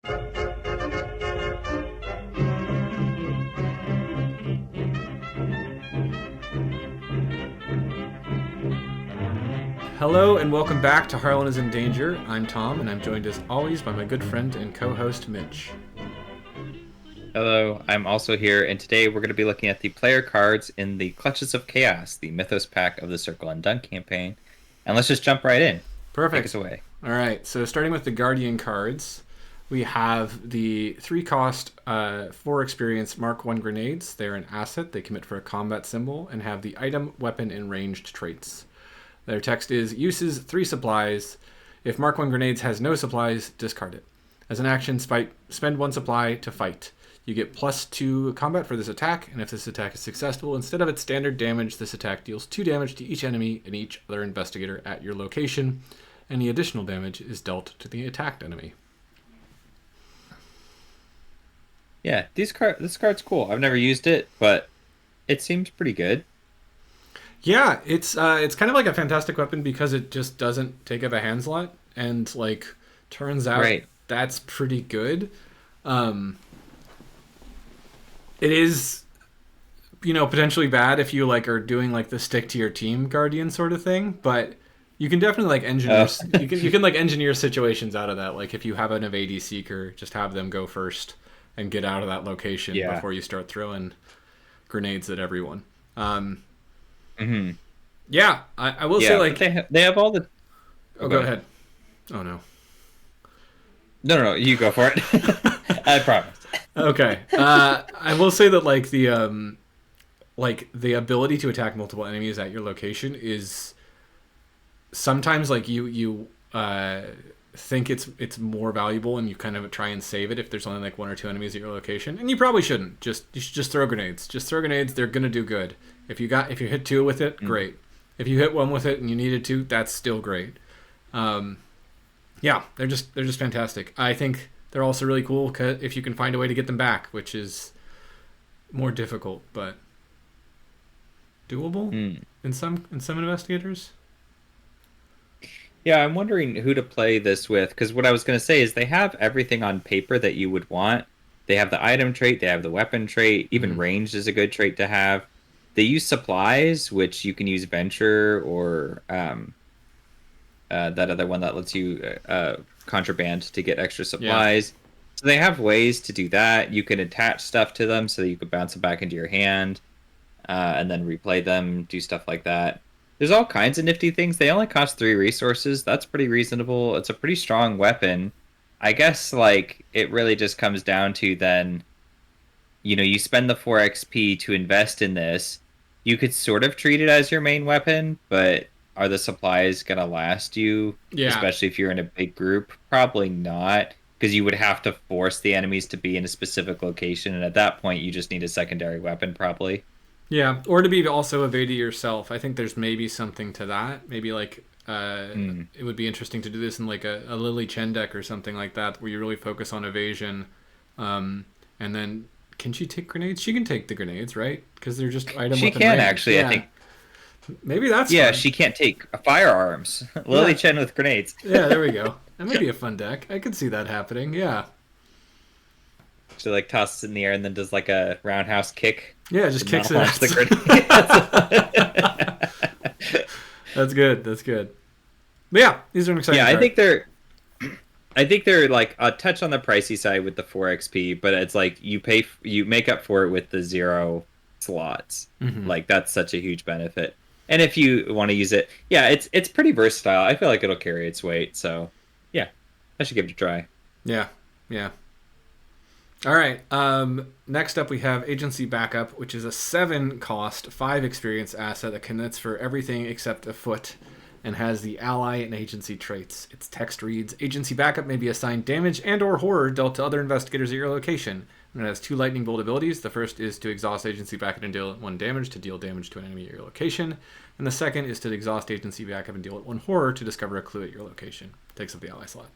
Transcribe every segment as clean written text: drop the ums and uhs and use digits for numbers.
Hello and welcome back to Harlan is in Danger. I'm Tom, and I'm joined as always by my good friend and co-host Mitch. Hello, I'm also here, and today we're going to be looking at the player cards in the Clutches of Chaos, the Mythos pack of the Circle Undone campaign. And let's just jump right in. Take us Perfect. away. All right, so starting with the Guardian cards, we have the 3-cost, 4 experience Mark 1 grenades. They're an asset. They commit for a combat symbol and have the item, weapon, and ranged traits. Their text is, uses 3 supplies. If Mark 1 grenades has no supplies, discard it. As an action, spend 1 supply to fight. You get +2 combat for this attack, and if this attack is successful, instead of its standard damage, this attack deals 2 damage to each enemy and each other investigator at your location. Any additional damage is dealt to the attacked enemy. Yeah, this card's cool. I've never used it, but it seems pretty good. Yeah, it's kind of like a fantastic weapon because it just doesn't take up a hand slot, and like turns out Right. that's pretty good. Um, it is, potentially bad if you like are doing like the stick to your team guardian sort of thing, but you can definitely like engineer Oh, you can like engineer situations out of that. Like if you have an evadee seeker, just have them go first and get out of that location yeah. before you start throwing grenades at everyone. Um, hmm yeah, I will say Yeah, but like they have all the... oh, Oh, go go ahead. ahead. Oh no. No, you go for it. I promise. Okay. I will say that like the ability to attack multiple enemies at your location is sometimes like you think it's more valuable and you kind of try and save it if there's only like 1 or 2 enemies at your location, and you probably shouldn't. You should just throw grenades. Just throw grenades. They're gonna do good. If you hit 2 with it, Mm. great. If you hit 1 with it and you needed to, that's still great. Um, Yeah, they're just fantastic. I think they're also really cool if you can find a way to get them back, which is more difficult but doable Mm. in some investigators. Yeah, I'm wondering who to play this with, because what I was going to say is they have everything on paper that you would want. They have the item trait, they have the weapon trait, even Mm-hmm. ranged is a good trait to have. They use supplies, which you can use venture or that other one that lets you contraband to get extra Yeah, supplies. So they have ways to do that. You can attach stuff to them so that you can bounce them back into your hand and then replay them, do stuff like that. There's all kinds of nifty things. They only cost 3 resources. That's pretty reasonable. It's a pretty strong weapon. I guess like it really just comes down to then, you spend the 4 XP to invest in this. You could sort of treat it as your main weapon, but are the supplies gonna last you, yeah, especially if you're in a big group? Probably not, because you would have to force the enemies to be in a specific location, and at that point you just need a secondary weapon probably. yeah. Or to be also evaded yourself. I think there's maybe something to that. Maybe like Hmm. it would be interesting to do this in like a Lily Chen deck or something like that, where you really focus on evasion. And then can she take grenades? She can take the grenades, right? Because they're just item She weapon can range. actually, I Yeah, think. maybe that's Yeah, fun. she can't take firearms. Lily Yeah, Chen with grenades. yeah. There we go. That might be a fun deck. I could see that happening. Yeah, She like tosses it in the air and then does like a roundhouse kick yeah. to Just kicks not it. launch the grenade. That's good. That's good. But yeah, these are an exciting Yeah, card. I think they're like a touch on the pricey side with the 4 XP, but it's like you make up for it with the 0 slots. Hmm. Like that's such a huge benefit. And if you want to use it, yeah, it's pretty versatile. I feel like it'll carry its weight, so yeah, I should give it a try. Yeah, yeah. All right. Next up, we have Agency Backup, which is a 7-cost, 5 experience asset that commits for everything except a foot, and has the ally and agency traits. Its text reads: Agency Backup may be assigned damage and/or horror dealt to other investigators at your location. And it has 2 lightning bolt abilities. The first is to exhaust Agency Backup and deal 1 damage to deal damage to an enemy at your location, and the second is to exhaust Agency Backup and deal 1 horror to discover a clue at your location. Takes up the ally slot.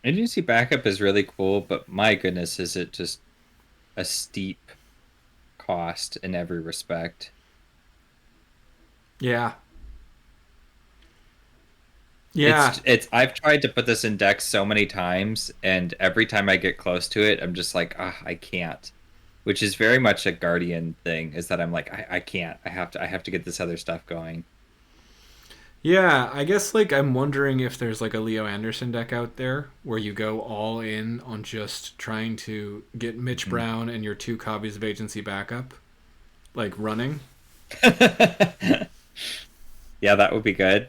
Agency backup is really cool, but my goodness, is it just a steep cost in every respect. Yeah, Yeah, I've tried to put this in decks so many times, and every time I get close to it, I'm just like, ah, I can't. Which is very much a Guardian thing, is that I'm like, I can't. I have to get this other stuff going. yeah. I guess like I'm wondering if there's like a Leo Anderson deck out there where you go all in on just trying to get Mitch Mhm. Brown and your two copies of Agency backup, like running. Yeah, that would be good.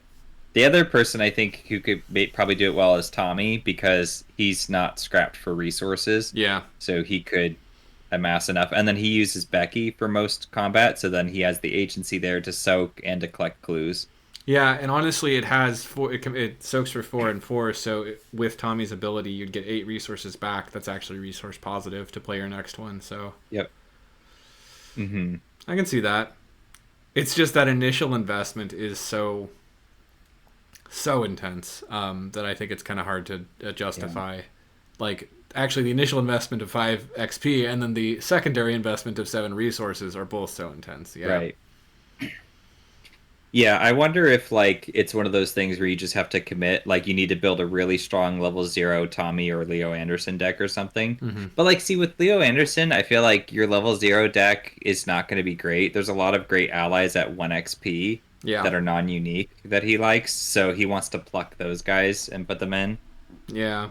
The other person I think who could probably do it well is Tommy because he's not scrapped for resources, Yeah, so he could amass enough. And then he uses Becky for most combat, so then he has the agency there to soak and to collect clues. yeah. And honestly, it has four. It soaks for 4 and 4. So with Tommy's ability, you'd get 8 resources back. That's actually resource positive to play your next one. So Yep. Hmm. I can see that. It's just that initial investment is so intense that I think it's kind of hard to Yeah. justify. Like, actually, the initial investment of 5 XP and then the secondary investment of 7 resources are both so intense. Yeah. Right. Yeah, I wonder if like it's one of those things where you just have to commit, like you need to build a really strong level 0 Tommy or Leo Anderson deck or something. Hmm. But like see with Leo Anderson, I feel like your level 0 deck is not going to be great. There's a lot of great allies at 1 XP Yeah. that are non-unique that he likes, so he wants to pluck those guys and put them in. Yeah.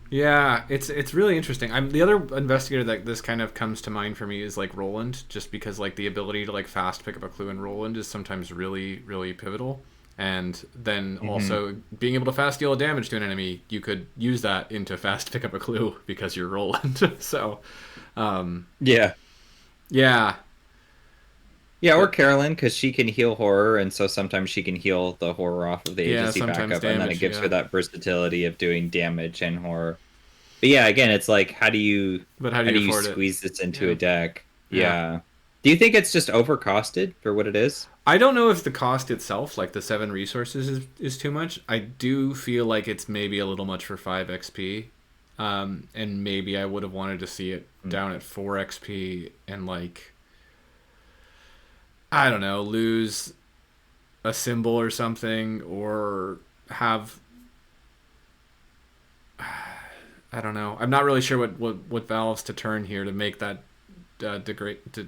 Yeah, it's really interesting. I'm the other investigator that this kind of comes to mind for me is like Roland, just because like the ability to like fast pick up a clue in Roland is sometimes really pivotal. And then Hmm. also being able to fast deal damage to an enemy, you could use that into fast pick up a clue because you're Roland. So, um, Yeah. yeah, Yeah, or but Carolyn, because she can heal horror, and so sometimes she can heal the horror off of the yeah, agency sometimes backup, and then it damage. gives her Yeah, that versatility of doing damage and horror. But yeah, again, it's like but how do how you do you afford it? squeeze this into Yeah, a deck? yeah. Yeah. Do you think it's just overcosted for what it is? I don't know if the cost itself, like the 7 resources, is too much. I do feel like it's maybe a little much for 5 XP. And maybe I would have wanted to see it Mm. down at 4 XP and, like, I don't know, lose a symbol or something, or have, I don't know. I'm not really sure what valves to turn here to make that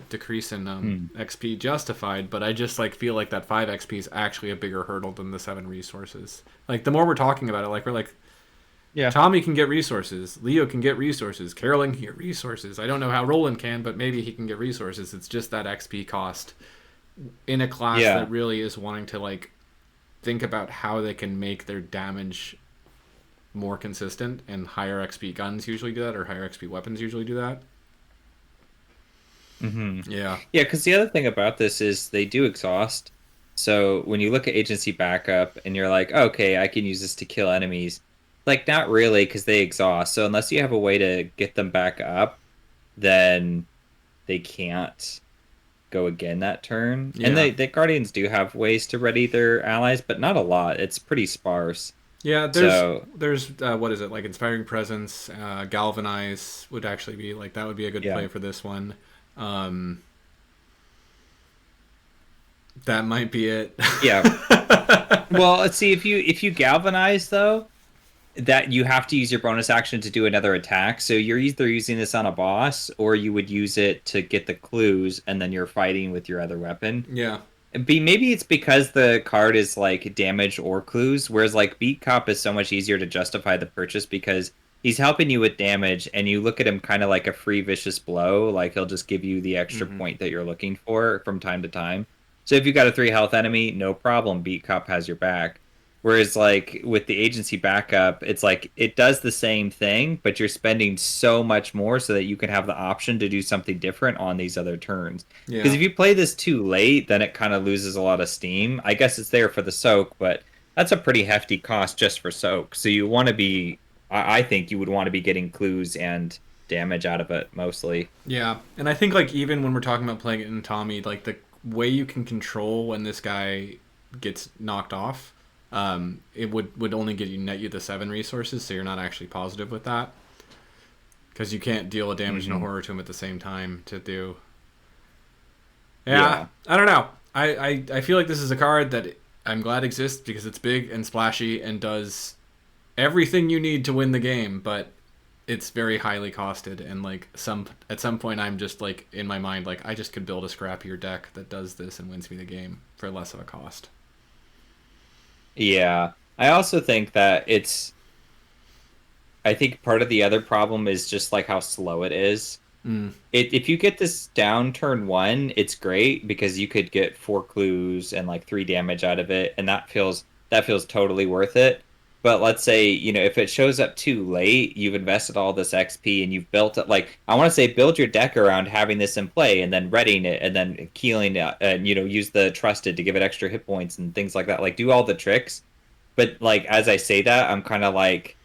decrease in Hmm. XP justified, but I just like feel like that 5 XP is actually a bigger hurdle than the 7 resources. Like the more we're talking about it, like we're like Yeah. Tommy can get resources, Leo can get resources, Carolyn can get resources. I don't know how Roland can, but maybe he can get resources. It's just that XP cost in a class that Yeah. really is wanting to like think about how they can make their damage more consistent, and higher XP guns usually do that, or higher XP weapons usually do that. Hmm. Yeah. Yeah, because the other thing about this is they do exhaust. So when you look at agency backup and you're like, okay, I can use this to kill enemies, like not really because they exhaust. So unless you have a way to get them back up, then they can't go again that turn. And Yeah. the Guardians do have ways to ready their allies, but not a lot. It's pretty sparse. Yeah, So there's what is it, like inspiring presence, galvanize would actually be like that would be a good yeah, play for this one. Um, that might be it. yeah. Well, let's see if you galvanize though, that you have to use your bonus action to do another attack. So you're either using this on a boss or you would use it to get the clues and then you're fighting with your other weapon. Yeah. Maybe it's because the card is like damage or clues, whereas like Beat Cop is so much easier to justify the purchase because he's helping you with damage and you look at him kind of like a free vicious blow, like he'll just give you the extra Hmm. point that you're looking for from time to time. So if you got a 3 health enemy, no problem, Beat Cop has your back. Whereas like with the agency backup, it's like it does the same thing, but you're spending so much more so that you can have the option to do something different on these other turns. Because Yeah. if you play this too late, then it kind of loses a lot of steam. I guess it's there for the soak, but that's a pretty hefty cost just for soak. So you want to be, I think you would want to be getting clues and damage out of it mostly. Yeah. And I think like even when we're talking about playing it in Tommy, like the way you can control when this guy gets knocked off, it would only get you net you the 7 resources, so you're not actually positive with that because you can't deal a damage and a Hmm. horror to him at the same time to do. Yeah, Yeah. I don't know. I feel like this is a card that I'm glad it exists because it's big and splashy and does everything you need to win the game, but it's very highly costed, and like at some point I'm just like in my mind like I just could build a scrappier deck that does this and wins me the game for less of a cost. Yeah. I also think that I think part of the other problem is just like how slow it is. Mm. If you get this down turn one, it's great because you could get 4 clues and like 3 damage out of it, and that feels totally worth it. But let's say, if it shows up too late, you've invested all this XP and you've built it. Like, I want to say, build your deck around having this in play and then readying it and then keeling it and, use the trusted to give it extra hit points and things like that. Like, do all the tricks. But like, as I say that, I'm kind of like,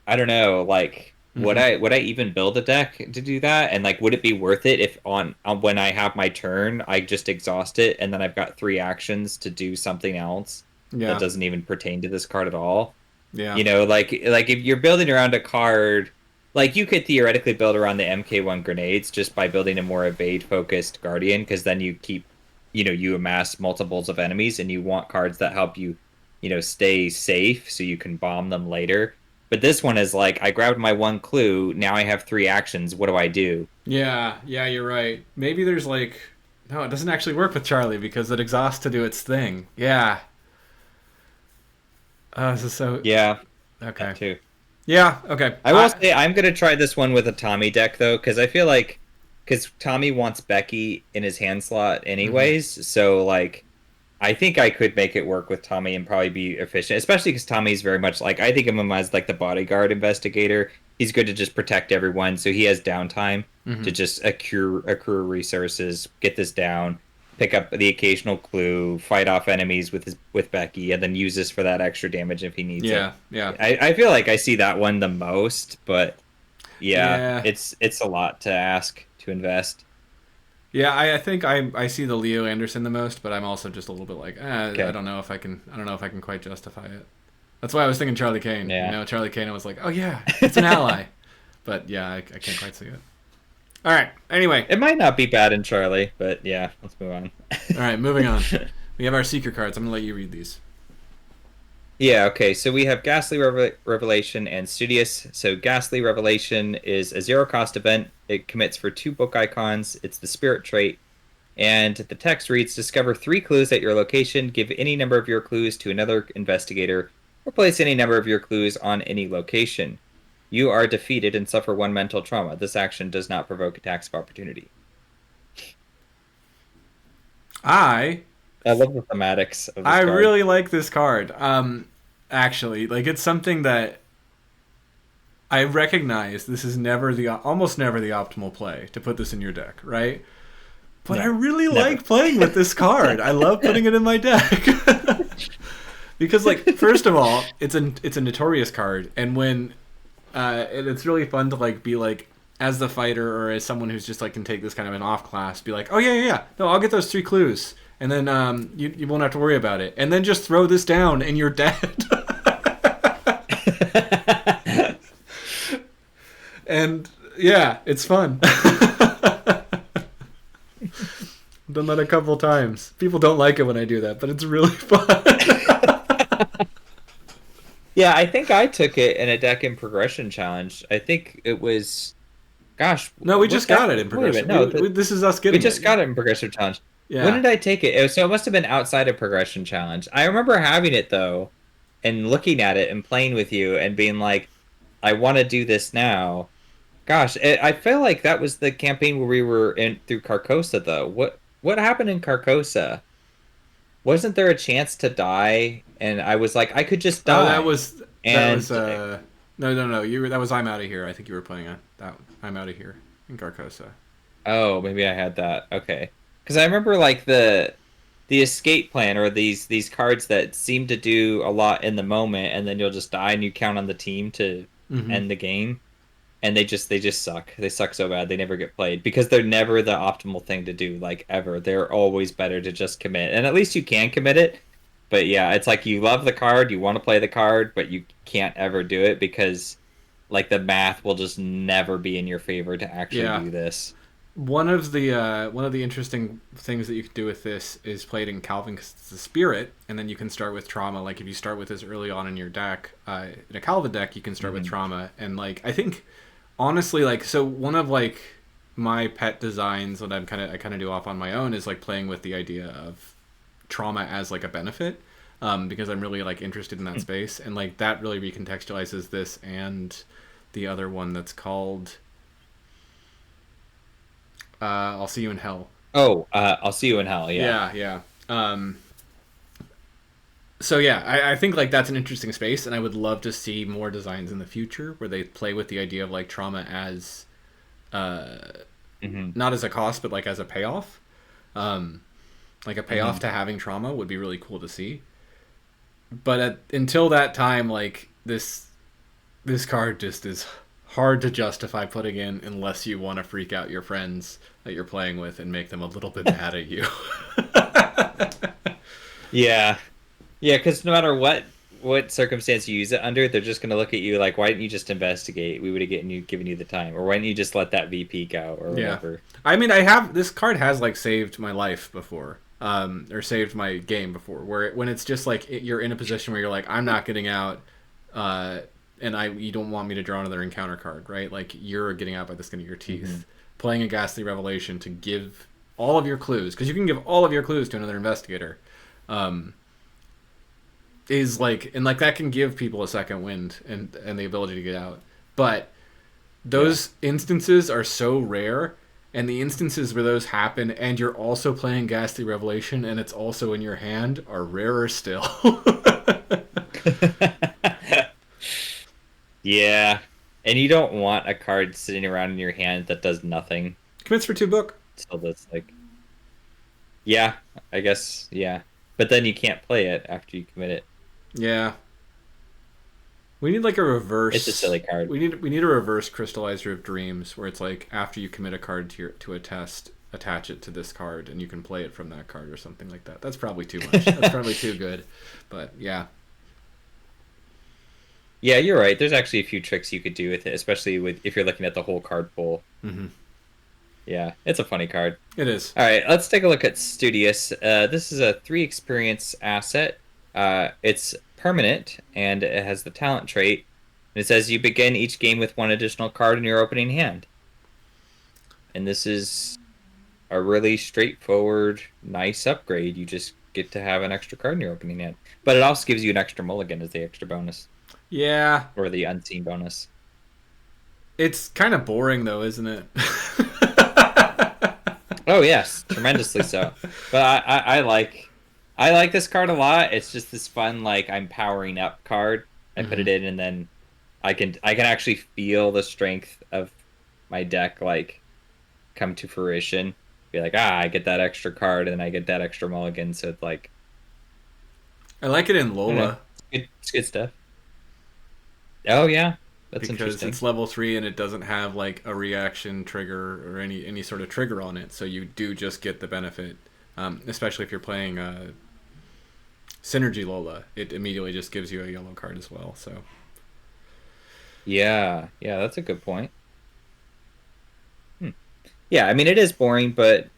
I don't know, like, would I even build a deck to do that? And like, would it be worth it if on when I have my turn, I just exhaust it and then I've got 3 actions to do something else that Yeah. doesn't even pertain to this card at all? Yeah. Like if you're building around a card, like you could theoretically build around the MK1 grenades just by building a more evade focused Guardian, because then you keep, you amass multiples of enemies and you want cards that help you, stay safe so you can bomb them later. But this one is like, I grabbed my 1 clue, now I have 3 actions, what do I do? Yeah, yeah, you're right. Maybe there's like no, it doesn't actually work with Charlie because it exhausts to do its thing. Yeah. This is so Yeah, okay. that too. Yeah, okay. I will say I'm gonna try this one with a Tommy deck though, because I feel like Tommy wants Becky in his hand slot anyways, so like I think I could make it work with Tommy and probably be efficient, especially because Tommy's very much like, I think of him as like the bodyguard investigator. He's good to just protect everyone, so he has downtime to just accrue resources, get this down, pick up the occasional clue, fight off enemies with Becky, and then use this for that extra damage if he needs it. Yeah, yeah. I feel like I see that one the most, but yeah, Yeah. it's a lot to ask to invest. Yeah, I think I see the Leo Anderson the most, but I'm also just a little bit like, Okay. I don't know if I can quite justify it. That's why I was thinking Charlie Kane. Yeah. You know, Charlie Kane, I was like, oh yeah, it's an ally. But yeah, I can't quite see it. All right. Anyway. It might not be bad in Charlie, but yeah, let's move on. All right, moving on. We have our secret cards. I'm gonna let you read these. Yeah, okay, so we have Ghastly Revelation and Studious. So Ghastly Revelation is a 0-cost event. It commits for 2 book icons. It's the spirit trait. And the text reads, discover 3 clues at your location, give any number of your clues to another investigator, or place any number of your clues on any location. You are defeated and suffer 1 mental trauma. This action does not provoke attacks of opportunity. I love the thematics of this I card. really like this card. Actually, like it's something that I recognize. This is almost never the optimal play to put this in your deck, right? But No, I really never. like playing with this card. I love putting it in my deck because, like, first of all, it's a notorious card, and when and it's really fun to like be like as the fighter or as someone who's just like can take this kind of an off class, be like, oh yeah, no, I'll get those 3 clues. And then you won't have to worry about it. And then just throw this down and you're dead. And yeah, it's fun. I've done that a couple times. People don't like it when I do that, but it's really fun. Yeah, I think I took it in a deck in progression challenge. I think it was, gosh. No, we just got it in progression. No, This is us getting we just got it in progression challenge. Yeah. When did I take it? So it must have been outside of progression challenge. I remember having it though, and looking at it and playing with you and being like, I want to do this now. Gosh, I feel like that was the campaign where we were in through Carcosa though. What happened in Carcosa? Wasn't there a chance to die? And I was like, I could just die. Oh, that was And no. That was I'm Out of Here. I think you were playing on that. I'm Out of Here in Carcosa. oh, maybe I had that. Okay, because I remember like the escape plan or these cards that seem to do a lot in the moment, and then you'll just die, and you count on the team to end the game, and they just suck. They suck so bad they never get played because they're never the optimal thing to do, like ever. They're always better to just commit, and at least you can commit it. But yeah, it's like you love the card, you want to play the card, but you can't ever do it because like the math will just never be in your favor to actually do this. one of the interesting things that you can do with this is play it in Calvin because it's the spirit, and then you can start with trauma. Like if you start with this early on in your deck, in a Calvin deck, you can start with Hmm. trauma, and like I think honestly, like so one of like my pet designs that I kind of do off on my own is like playing with the idea of trauma as like a benefit, because I'm really like interested in that space, and like that really recontextualizes this and the other one that's called I'll see you in hell. Oh, I'll see you in hell. Yeah. Yeah, yeah. So yeah, I think like that's an interesting space, and I would love to see more designs in the future where they play with the idea of like trauma as Hmm. not as a cost, but like as a payoff. Um, like a Hmm. payoff to having trauma would be really cool to see. But until that time, like this card just is hard to justify putting in unless you want to freak out your friends that you're playing with and make them a little bit mad at you. Yeah. Yeah, because no matter what circumstance you use it under, they're just gonna look at you like, why didn't you just investigate? We would have given you the time, or why didn't you just let that VP go, or Yeah. whatever. I mean, I have this card has like saved my life before, or saved my game before. Where when it's just like you're in a position where you're like, I'm not getting out, uh, and you don't want me to draw another encounter card, right? Like you're getting out by the skin of your Hmm. teeth. Playing a ghastly revelation to give all of your clues, because you can give all of your clues to another investigator, um, is like, and like that can give people a second wind and the ability to get out, but Yeah. those instances are so rare, and the instances where those happen and you're also playing ghastly revelation and it's also in your hand are rarer still. Yeah. And you don't want a card sitting around in your hand that does nothing. Commits for 2 book. So that's like, yeah, I guess, yeah. But then you can't play it after you commit it. Yeah, we need like a It's a reverse. silly card. We need a reverse crystallizer of dreams where it's like after you commit a card to a test, attach it to this card and you can play it from that card or something like that. That's probably too much. That's probably too good, but yeah. Yeah, you're right. There's actually a few tricks you could do with it, especially with if you're looking at the whole card pool. Hmm. Yeah, it's a funny card. It is. All right, let's take a look at Studious. This is a 3 experience asset. It's permanent and it has the talent trait. And it says you begin each game with 1 additional card in your opening hand. And this is a really straightforward, nice upgrade. You just get to have an extra card in your opening hand. But it also gives you an extra mulligan as the extra bonus, Yeah, or the unseen bonus. it's kind of boring though, isn't it? Oh yes, tremendously so. But I like this card a lot. It's just this fun like I'm powering up card. I put it Hmm. in and then I can actually feel the strength of my deck like come to fruition. Be like, I get that extra card and then I get that extra mulligan. So it's like, I like it in I don't know. Lola It's good stuff. Oh yeah, that's because interesting. it's level 3 and it doesn't have like a reaction trigger or any sort of trigger on it, so you do just get the benefit. Especially if you're playing Synergy Lola, it immediately just gives you a yellow card as well. So Yeah, yeah, that's a good point. Hmm. Yeah, I mean it is boring, but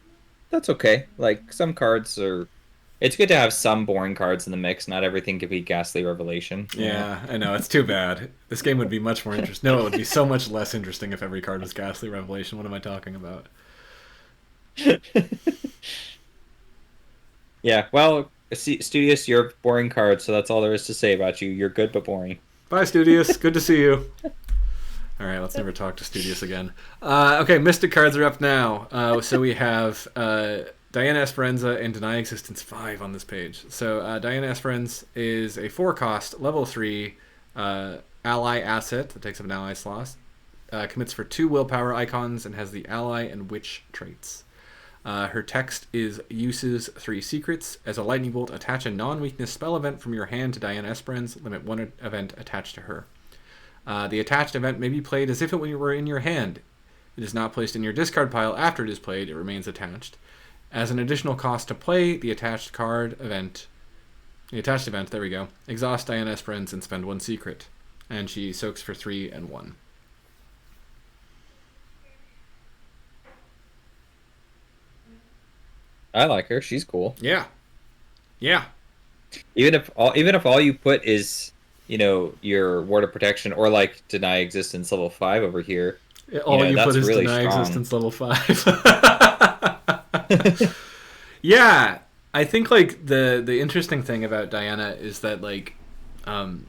that's okay. Like some cards are. It's good to have some boring cards in the mix. Not everything could be Ghastly Revelation, you know. yeah, I know it's too bad. This game would be much more interesting. No, it would be so much less interesting if every card was Ghastly Revelation. What am I talking about? Yeah, well, Studious, you're a boring card, so that's all there is to say about you. You're good but boring. Bye, Studious. Good to see you. All right, let's never talk to Studious again. Okay, Mystic cards are up now. So we have Diana Esperanza and Deny Existence 5 on this page. So Diana Esperanza is a 4 cost, level 3 ally asset that takes up an ally slot. Commits for 2 willpower icons and has the ally and witch traits. Her text is uses 3 secrets. As a lightning bolt, attach a non-weakness spell event from your hand to Diana Esperanza. Limit 1 event attached to her. The attached event may be played as if it were in your hand. It is not placed in your discard pile after it is played. It remains attached. As an additional cost to play the attached event, there we go. Exhaust Diana Esperanza and spend 1 secret. And she soaks for 3 and 1. I like her. She's cool. Yeah, yeah. Even if all you put is, your ward of protection or like deny existence level 5 over here, All you put that's is really deny strong. existence level 5. Yeah, I think like the interesting thing about Diana is that like um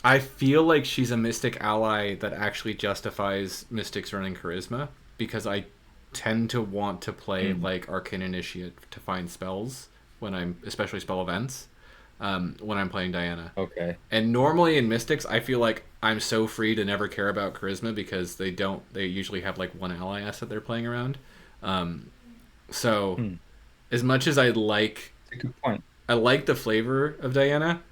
I feel like she's a Mystic ally that actually justifies Mystics running Charisma because I tend to want to play Mm, like Arcane Initiate to find spells when I'm, especially spell events, when I'm playing Diana. okay. And normally in Mystics, I feel like I'm so free to never care about Charisma because they usually have like one ally asset they're playing around. So Hmm. as much as That's a good point. I like the flavor of Diana,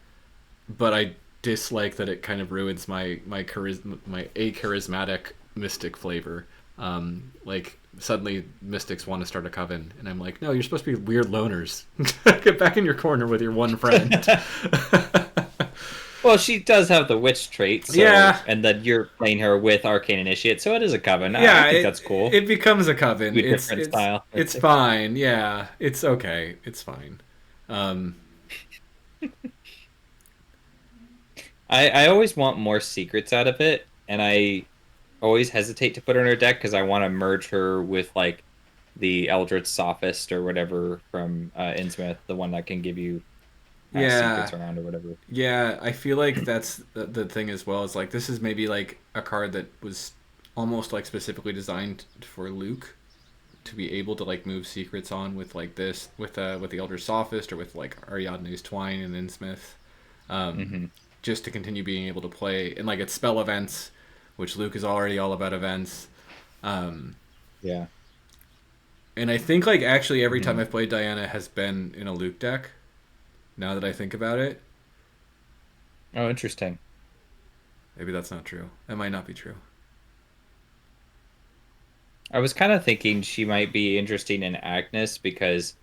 but I dislike that it kind of ruins my charismatic mystic flavor. Like suddenly mystics want to start a coven, and I'm like, no, you're supposed to be weird loners. Get back in your corner with your one friend. Well, she does have the witch trait, Yeah, and then you're playing her with Arcane Initiate, so it is a coven. I yeah. think It that's cool. it becomes a coven. A different style. It's fine. Yeah, it's okay. It's fine. Um, I always want more secrets out of it, and I always hesitate to put her in her deck because I want to merge her with like the Eldritch Sophist or whatever from Innsmouth, the one that can give you yeah, secrets around or whatever. yeah, I feel like that's the thing as well. Is like this is maybe like a card that was almost like specifically designed for Luke to be able to like move secrets on with like this with the Elder Sophist or with like Ariadne's Twine and Innsmouth, Hmm. just to continue being able to play and like it's spell events, which Luke is already all about events. Um, Yeah. and I think like actually every time Hmm. I've played Diana has been in a Luke deck. Now that I think about it, Oh, interesting. maybe that's not true. That might not be true. I was kind of thinking she might be interesting in Agnes because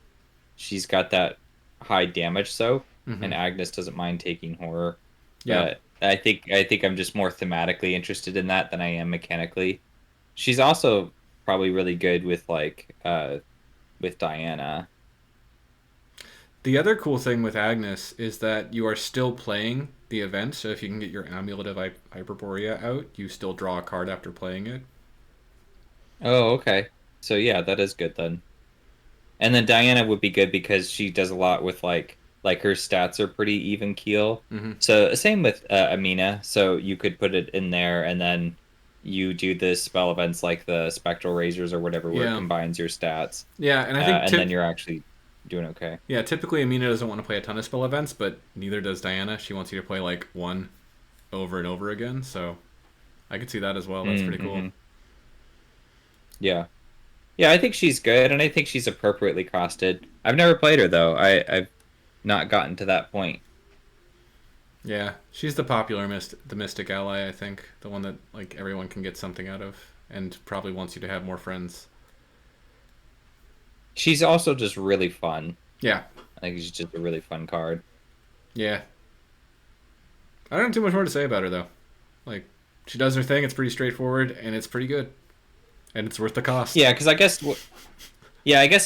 she's got that high damage soak, Mm-hmm. and Agnes doesn't mind taking horror. Yeah. But I think I'm just more thematically interested in that than I am mechanically. She's also probably really good with Diana. The other cool thing with Agnes is that you are still playing the event, so if you can get your Amulet of Hyperborea out, you still draw a card after playing it. Oh, okay. So yeah, that is good then. And then Diana would be good because she does a lot with like her stats are pretty even keel. Mm-hmm. So same with Amina. So you could put it in there, and then you do the spell events like the Spectral Razors or whatever, where it Yeah. combines your stats, Yeah, and I think and then you're actually doing okay. typically Amina doesn't want to play a ton of spell events, but neither does Diana. She wants you to play like one over and over again, so I could see that as well. That's pretty cool. Mm-hmm. Yeah, yeah. I think she's good, and I think she's appropriately costed. I've never played her though. I've not gotten to that point. Yeah, she's the popular the mystic ally. I think the one that like everyone can get something out of, and probably wants you to have more friends. She's also just really fun. Yeah, I think she's just a really fun card. yeah. I don't have too much more to say about her though. Like, she does her thing. It's pretty straightforward, and it's pretty good, and it's worth the cost. Yeah, because I guess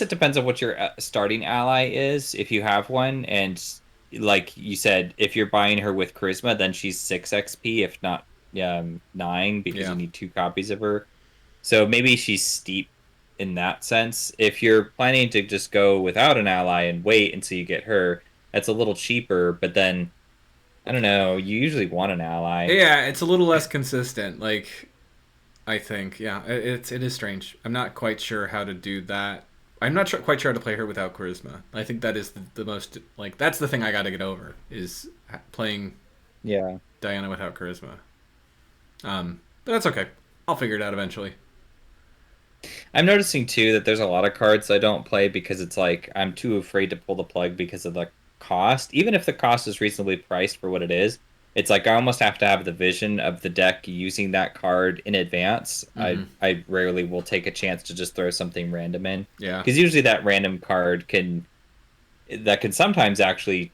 it depends on what your starting ally is, if you have one, and like you said, if you're buying her with charisma, then she's 6 XP, if not 9, because you Yeah, need 2 copies of her. So maybe she's steep in that sense. If you're planning to just go without an ally and wait until you get her, that's a little cheaper. But then I don't know. You usually want an ally. yeah. It's a little less consistent. Like, I think, yeah, it is strange. I'm not quite sure how to do that. I'm not quite sure how to play her without charisma. I think that is the most like that's the thing I got to get over is playing Yeah. Diana without charisma. But that's okay. I'll figure it out eventually. I'm noticing too that there's a lot of cards I don't play because it's like I'm too afraid to pull the plug because of the cost. Even if the cost is reasonably priced for what it is, it's like I almost have to have the vision of the deck using that card in advance. I Mm-hmm. I rarely will take a chance to just throw something random in Yeah. because usually that random card can sometimes actually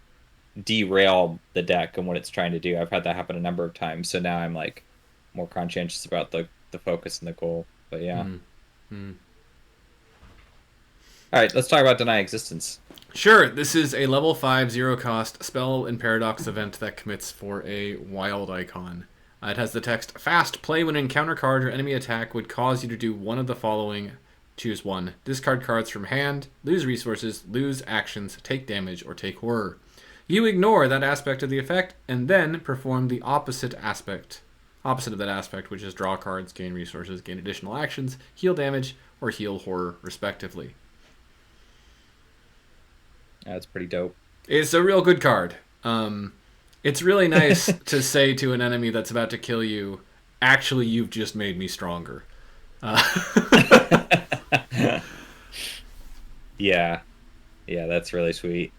derail the deck and what it's trying to do. I've had that happen a number of times, so now I'm like more conscientious about the focus and the goal. But yeah. Mm-hmm. All right, let's talk about Deny Existence. Sure, this is a level 5 zero cost spell and paradox event that commits for a wild icon. It has the text Fast, play when an encounter card or enemy attack would cause you to do one of the following. Choose one. Discard cards from hand, lose resources, lose actions, take damage, or take horror. You ignore that aspect of the effect and then perform the opposite of that aspect, which is draw cards, gain resources, gain additional actions, heal damage, or heal horror, respectively. That's pretty dope. It's a real good card. It's really nice to say to an enemy that's about to kill you, actually, you've just made me stronger. Yeah. Yeah, that's really sweet.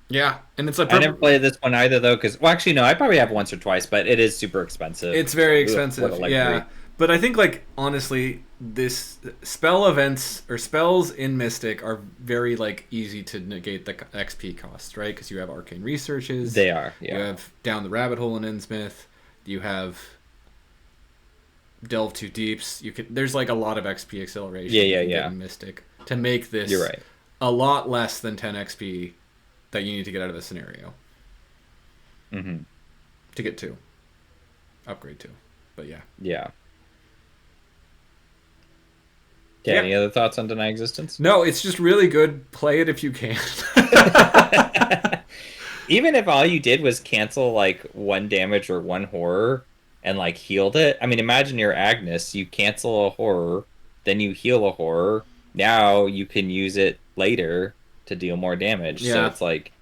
Yeah, and it's like I never played this one either, though, because, well, actually, no, I probably have once or twice, but it is super expensive. it's very Ugh, what expensive. a luxury. Yeah, but I think like honestly, this spell events or spells in Mystic are very like easy to negate the XP costs, right? Because you have arcane researches. They are, You yeah. have down the rabbit hole in Innsmouth. You have delve too deeps. You can. There's like a lot of XP acceleration. Yeah, you yeah, can get yeah. in Mystic to make this You're right. a lot less than 10 XP that you need to get out of a scenario Hmm. to get to upgrade to. But yeah. Yeah. Yeah, Yeah. any other thoughts on Deny Existence? No, it's just really good. Play it if you can. Even if all you did was cancel like one damage or one horror and like healed it. I mean, imagine you're Agnes, you cancel a horror, then you heal a horror. Now you can use it later to deal more damage. So Yeah. it's like,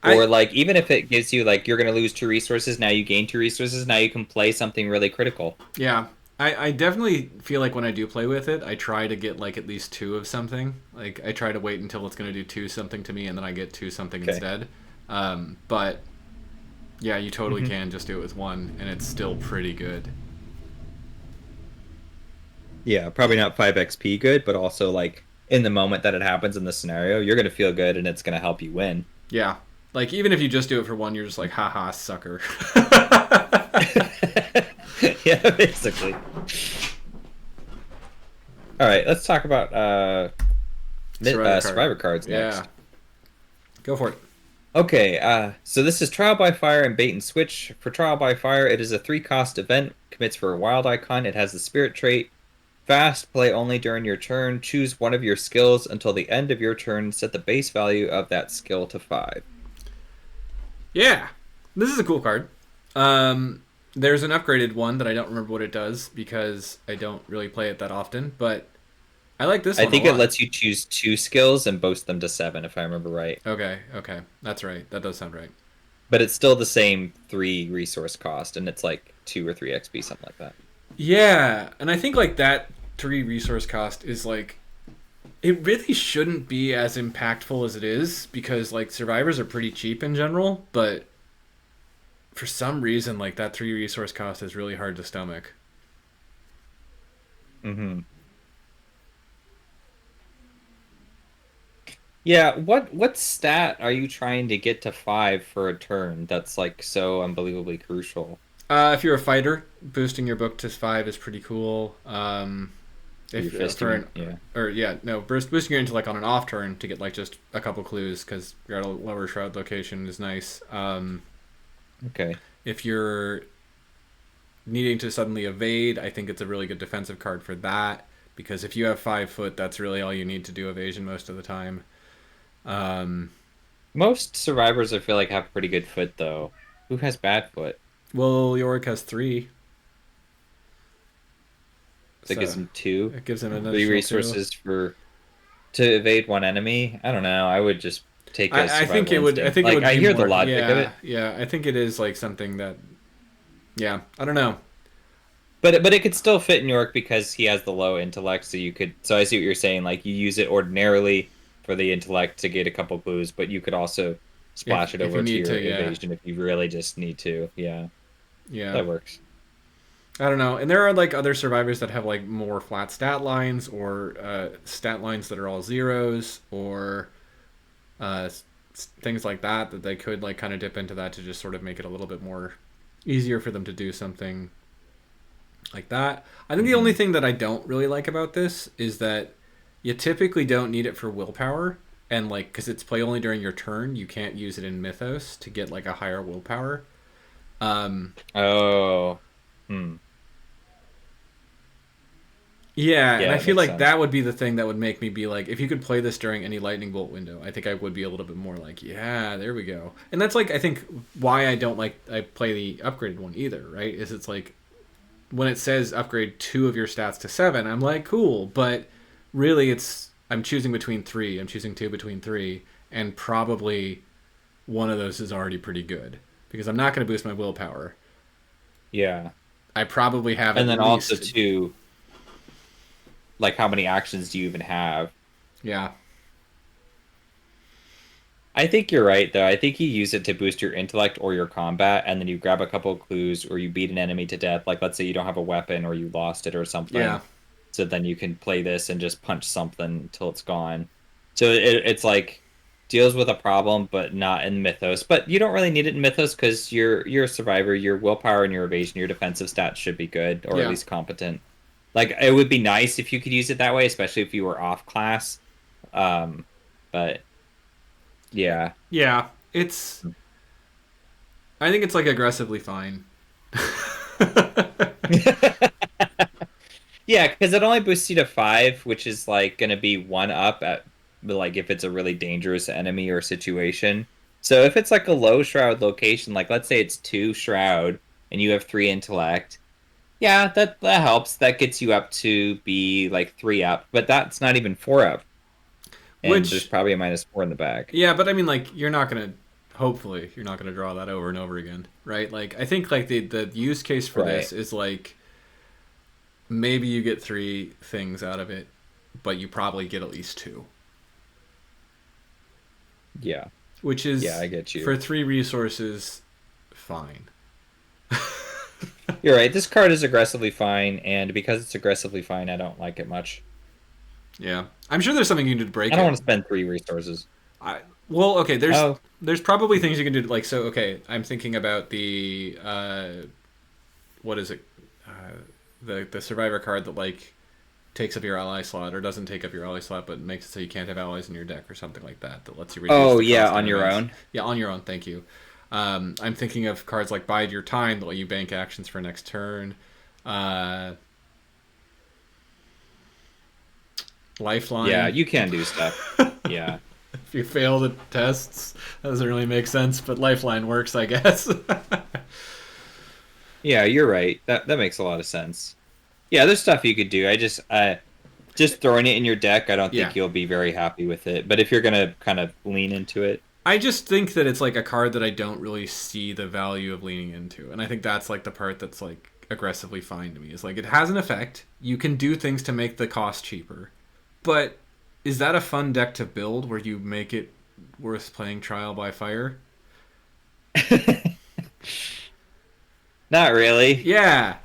I or like even if it gives you like you're gonna lose 2 resources, now you gain 2 resources, now you can play something really critical. yeah. I definitely feel like when I do play with it, I try to get like at least two of something. Like I try to wait until it's going to do two something to me, and then I get two something Okay. instead. But yeah, you totally Mhm. can just do it with one, and it's still pretty good. Yeah, probably not 5 XP good, but also like in the moment that it happens in the scenario, you're gonna feel good and it's gonna help you win. Yeah, like even if you just do it for one, you're just like, haha, sucker. Yeah, basically. All right, let's talk about survivor cards next. Yeah, go for it. Okay, so this is Trial by Fire and Bait and Switch. For Trial by Fire, it is a 3-cost event, commits for a wild icon. It has the spirit trait. Fast, play only during your turn. Choose one of your skills until the end of your turn. Set the base value of that skill to 5. Yeah, this is a cool card. There's an upgraded one that I don't remember what it does because I don't really play it that often, but I like this I one think a it lot. lets you choose 2 skills and boost them to 7, if I remember right. Okay, that's right. That does sound right. But it's still the same 3 resource cost, and it's like 2 or 3 XP, something like that. Yeah, and I think like that 3 resource cost is like it really shouldn't be as impactful as it is because like survivors are pretty cheap in general, but for some reason like that 3 resource cost is really hard to stomach. Mm-hmm. Yeah, what stat are you trying to get to 5 for a turn that's like so unbelievably crucial? If you're a fighter, boosting your book to 5 is pretty cool. You're If for fisting, an yeah. or yeah, no, boosting your intellect on an off turn to get like just a couple clues because you're at a lower shroud location is nice. Okay. If you're needing to suddenly evade, I think it's a really good defensive card for that because if you have 5 foot, that's really all you need to do evasion most of the time. Um, Most survivors I feel like have pretty good foot though. Who has bad foot? well, Yorick has 3, That gives so him 2. it gives him an 3 additional 2. resources for to evade one enemy. I don't know. I would just take a I think survival it would. I instinct. think it Like would I be hear more. the logic of Yeah, it. yeah. I think it is like something that. Yeah, I don't know. But it could still fit in York because he has the low intellect, so you could. So I see what you're saying. Like you use it ordinarily for the intellect to get a couple clues, but you could also splash it If you over to need your to, yeah, evasion if you really just need to. Yeah, yeah. that works. I don't know. And there are like other survivors that have like more flat stat lines or stat lines that are all zeros or uh, things like that that they could like kind of dip into that to just sort of make it a little bit more easier for them to do something. like that. I think the only Hmm. thing that I don't really like about this is that you typically don't need it for willpower, and like because it's play only during your turn, you can't use it in Mythos to get like a higher willpower. Um, Oh. Hmm. yeah, and Yeah, I that feel makes like sense. that would be the thing that would make me be like, if you could play this during any lightning bolt window, I think I would be a little bit more like, yeah, there we go. And that's like I think why I don't like I play the upgraded one either, right? Is it's like when it says upgrade two of your stats to seven, I'm like, cool, but really it's I'm choosing between three. I'm choosing two between three, and probably one of those is already pretty good because I'm not going to boost my willpower. Yeah. I probably have at And then also least too, like how many actions do you even have? yeah I think you're right though. I think you use it to boost your intellect or your combat, and then you grab a couple of clues or you beat an enemy to death. Like let's say you don't have a weapon or you lost it or yeah something. So then you can play this and just punch something until it's gone. So it's like deals with a problem, but not in Mythos. But you don't really need it in Mythos because you're a survivor. Your willpower and your evasion, your defensive stats should be good or at yeah least competent. Like it would be nice if you could use it that way, especially if you were off class. Um, but yeah. yeah. It's I think it's like aggressively fine. Yeah, because it only boosts you to five, which is like gonna be one up at like if it's a really dangerous enemy or situation. So if it's like a low shroud location, like let's say it's two shroud and you have three intellect, yeah, that helps. That gets you up to be like three up, but that's not even four up. And there's Which probably a -4 in the back. yeah, but I mean like you're not gonna hopefully you're not gonna draw that over and over again, right? Like I think like the use case for Right. this is like maybe you get three things out of it, but you probably get at least two, Yeah. which Yeah, is I get you. for three resources fine. You're right. This card is aggressively fine, and because it's aggressively fine, I don't like it much. Yeah, I'm sure there's something you can do to I break don't it. want to spend three resources. I well, okay. Oh, There's probably things you can do. Like so, okay. I'm thinking about the what is it? The survivor card that like takes up your ally slot or doesn't take up your ally slot, but makes it so you can't have allies in your deck or something like that. That lets you reduce oh the yeah, cost of on your events. own. Yeah, on your own. Thank you. I'm thinking of cards like Bide Your Time that let you bank actions for next turn. Uh, Yeah, Lifeline. you can do stuff. Yeah. If you fail the tests, that doesn't really make sense, but Lifeline works, I guess. Yeah, you're right. That makes a lot of sense. Yeah, there's stuff you could do. I just throwing it in your deck, I don't Yeah. think you'll be very happy with it. But if you're gonna kind of lean into it, I just think that it's like a card that I don't really see the value of leaning into. And I think that's like the part that's like aggressively fine to me. Is like it has an effect. You can do things to make the cost cheaper. But is that a fun deck to build where you make it worth playing Trial by Fire? not really. Yeah.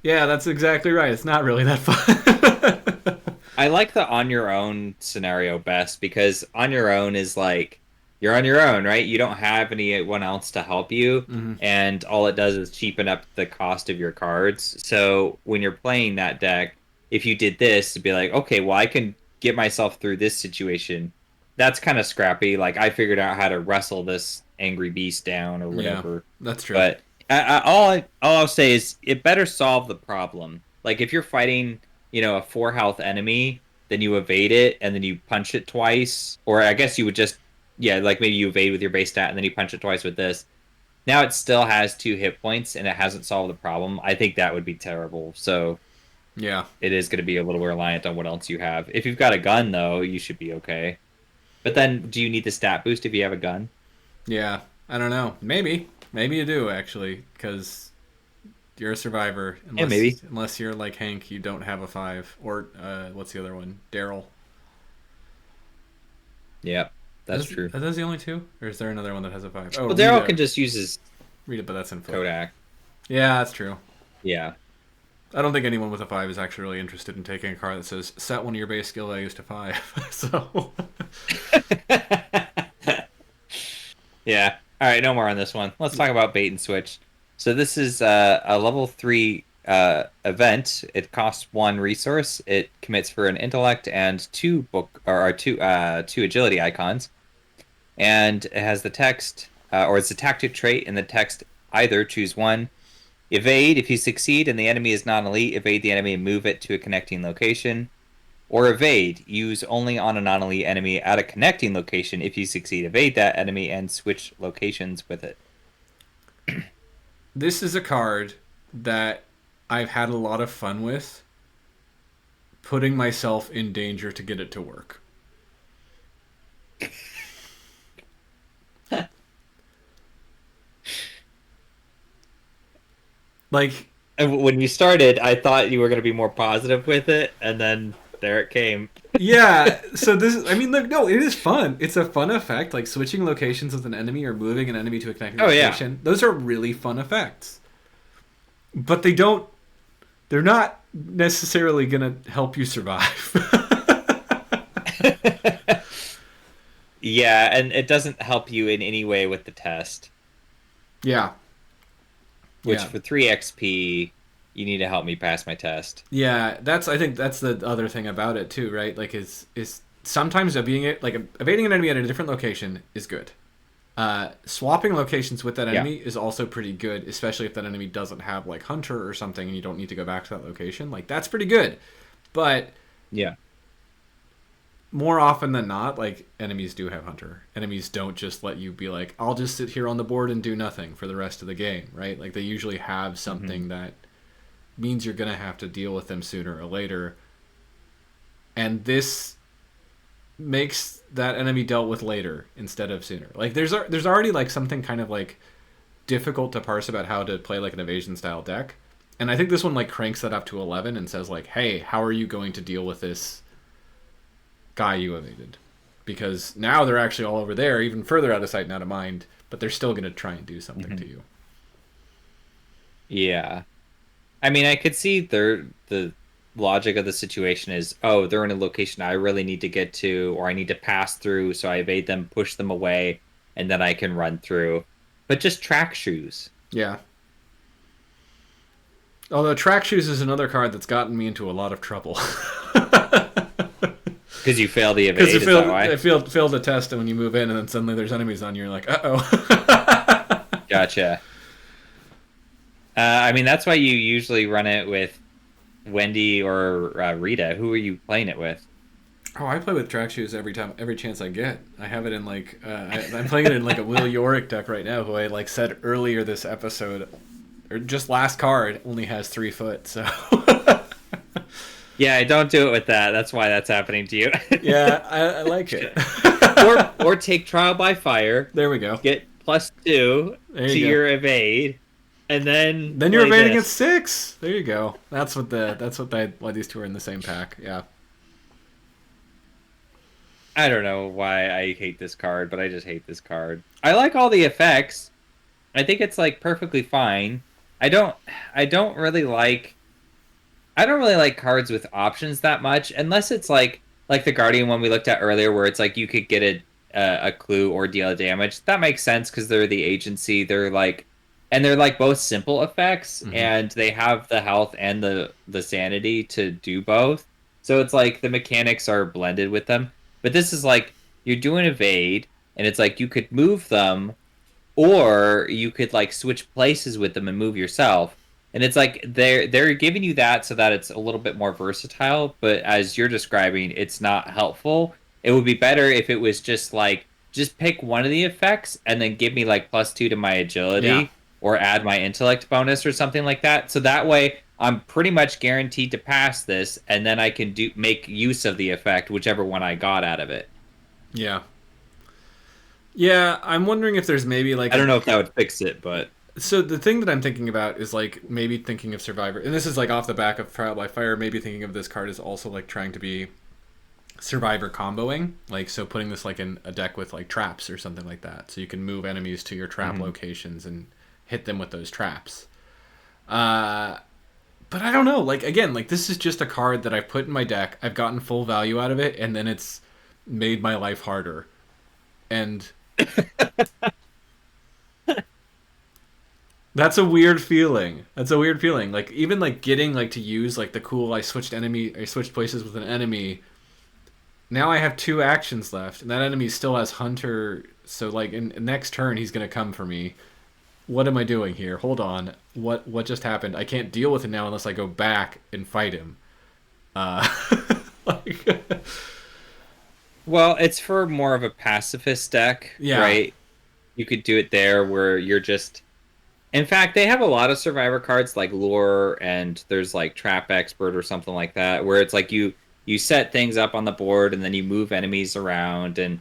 Yeah, that's exactly right. It's not really that fun. I like the on your own scenario best because on your own is like you're on your own, right? You don't have anyone else to help you, hmm and all it does is cheapen up the cost of your cards. So when you're playing that deck, if you did this, to be like, okay, well, I can get myself through this situation. That's kind of scrappy. Like I figured out how to wrestle this angry beast down or Yeah, whatever. that's true. But all I'll say is it better solve the problem. Like if you're fighting, a four health enemy, then you evade it and then you punch it twice, or I guess you would just yeah, like maybe you evade with your base stat and then you punch it twice with this. Now it still has two hit points and it hasn't solved the problem. I think that would be terrible. So Yeah. it is going to be a little reliant on what else you have. If you've got a gun though, you should be okay. But then, do you need the stat boost if you have a gun? Yeah. I don't know. Maybe. Maybe you do actually, because you're a survivor. Yeah, maybe. Unless you're like Hank, you don't have a five. Or what's the other one? Daryl. Yeah, that's true. Are those the only two, or is there another one that has a five? Oh, Well, Daryl can just use his Rita, but that's in flip. Kodak. Yeah, that's true. Yeah. I don't think anyone with a five is actually really interested in taking a card that says set one of your base skill values to five. So Yeah. All right, no more on this one. Let's talk about bait and switch. So this is a level 3 event. It costs 1 resource. It commits for an intellect and 2 agility icons, and it has the text, or it's a tactic trait in the text. Either choose one. Evade. If you succeed and the enemy is non-elite, evade the enemy and move it to a connecting location. Or evade. Use only on a non-elite enemy at a connecting location. If you succeed, evade that enemy and switch locations with it. This is a card that I've had a lot of fun with, putting myself in danger to get it to work. Like, When you started, I thought you were going to be more positive with it, and then there it came. yeah, so this is, I mean, look, no, it is fun. It's a fun effect, like switching locations with an enemy or moving an enemy to a connecting location. Yeah. Those are really fun effects. But they're not necessarily going to help you survive. Yeah, and it doesn't help you in any way with the test. Yeah. Which for 3 XP, you need to help me pass my test. Yeah, I think that's the other thing about it too, right? Like is sometimes evading an enemy at a different location is good. Swapping locations with that enemy is also pretty good, especially if that enemy doesn't have like Hunter or something and you don't need to go back to that location. Like that's pretty good. But yeah, more often than not, like enemies do have Hunter. Enemies don't just let you be like, I'll just sit here on the board and do nothing for the rest of the game, right? Like they usually have something that means you're going to have to deal with them sooner or later. And this makes that enemy dealt with later instead of sooner. Like there's already like something kind of like difficult to parse about how to play like an evasion style deck. And I think this one like cranks that up to 11 and says like, hey, how are you going to deal with this guy you evaded? Because now they're actually all over there, even further out of sight and out of mind, but they're still going to try and do something to you. Yeah. I mean, I could see the logic of the situation is, oh, they're in a location I really need to get to, or I need to pass through, so I evade them, push them away, and then I can run through. But just track shoes. Yeah. Although track shoes is another card that's gotten me into a lot of trouble. Because you fail the evade, I failed the test, and when you move in, and then suddenly there's enemies on you, you're like, uh-oh. Gotcha. I mean, that's why you usually run it with Wendy or Rita. Who are you playing it with? Oh, I play with track shoes every chance I get. I have it in like I'm playing it in like a Will Yorick deck right now, who I like said earlier this episode, or just last card only has 3 foot. So yeah, don't do it with that. That's why that's happening to you. Yeah, I like it. or take Trial by Fire. There we go. Get +2 to your evade. And then you're evading at 6. There you go. That's why these two are in the same pack. Yeah. I don't know why I hate this card, but I just hate this card. I like all the effects. I think it's like perfectly fine. I don't really like cards with options that much, unless it's like the Guardian one we looked at earlier, where it's like you could get a clue or deal damage. That makes sense because they're the agency. They're like both simple effects, and they have the health and the sanity to do both. So it's like the mechanics are blended with them. But this is like you're doing evade, and it's like you could move them, or you could like switch places with them and move yourself. And it's like they're giving you that so that it's a little bit more versatile. But as you're describing, it's not helpful. It would be better if it was just pick one of the effects and then give me like +2 to my agility. Yeah. Or add my intellect bonus or something like that. So that way I'm pretty much guaranteed to pass this, and then I can make use of the effect, whichever one I got out of it. Yeah. Yeah, I'm wondering if there's maybe like... I don't know if that would fix it, but... So the thing that I'm thinking about is like maybe thinking of Survivor, and this is like off the back of Trial by Fire, maybe thinking of this card as also like trying to be Survivor comboing, like so putting this like in a deck with like traps or something like that, so you can move enemies to your trap locations and hit them with those traps. But I don't know. Like, again, like this is just a card that I've put in my deck. I've gotten full value out of it, and then it's made my life harder. And That's a weird feeling. That's a weird feeling. Like even like getting like to use like the cool I switched places with an enemy. Now I have two actions left, and that enemy still has Hunter. So like in next turn he's gonna come for me. What am I doing here? Hold on. What just happened? I can't deal with it now unless I go back and fight him. Uh, like, Well, it's for more of a pacifist deck, yeah, right? You could do it there where you're just. In fact, they have a lot of survivor cards like Lure, and there's like Trap Expert or something like that, where it's like you set things up on the board and then you move enemies around, and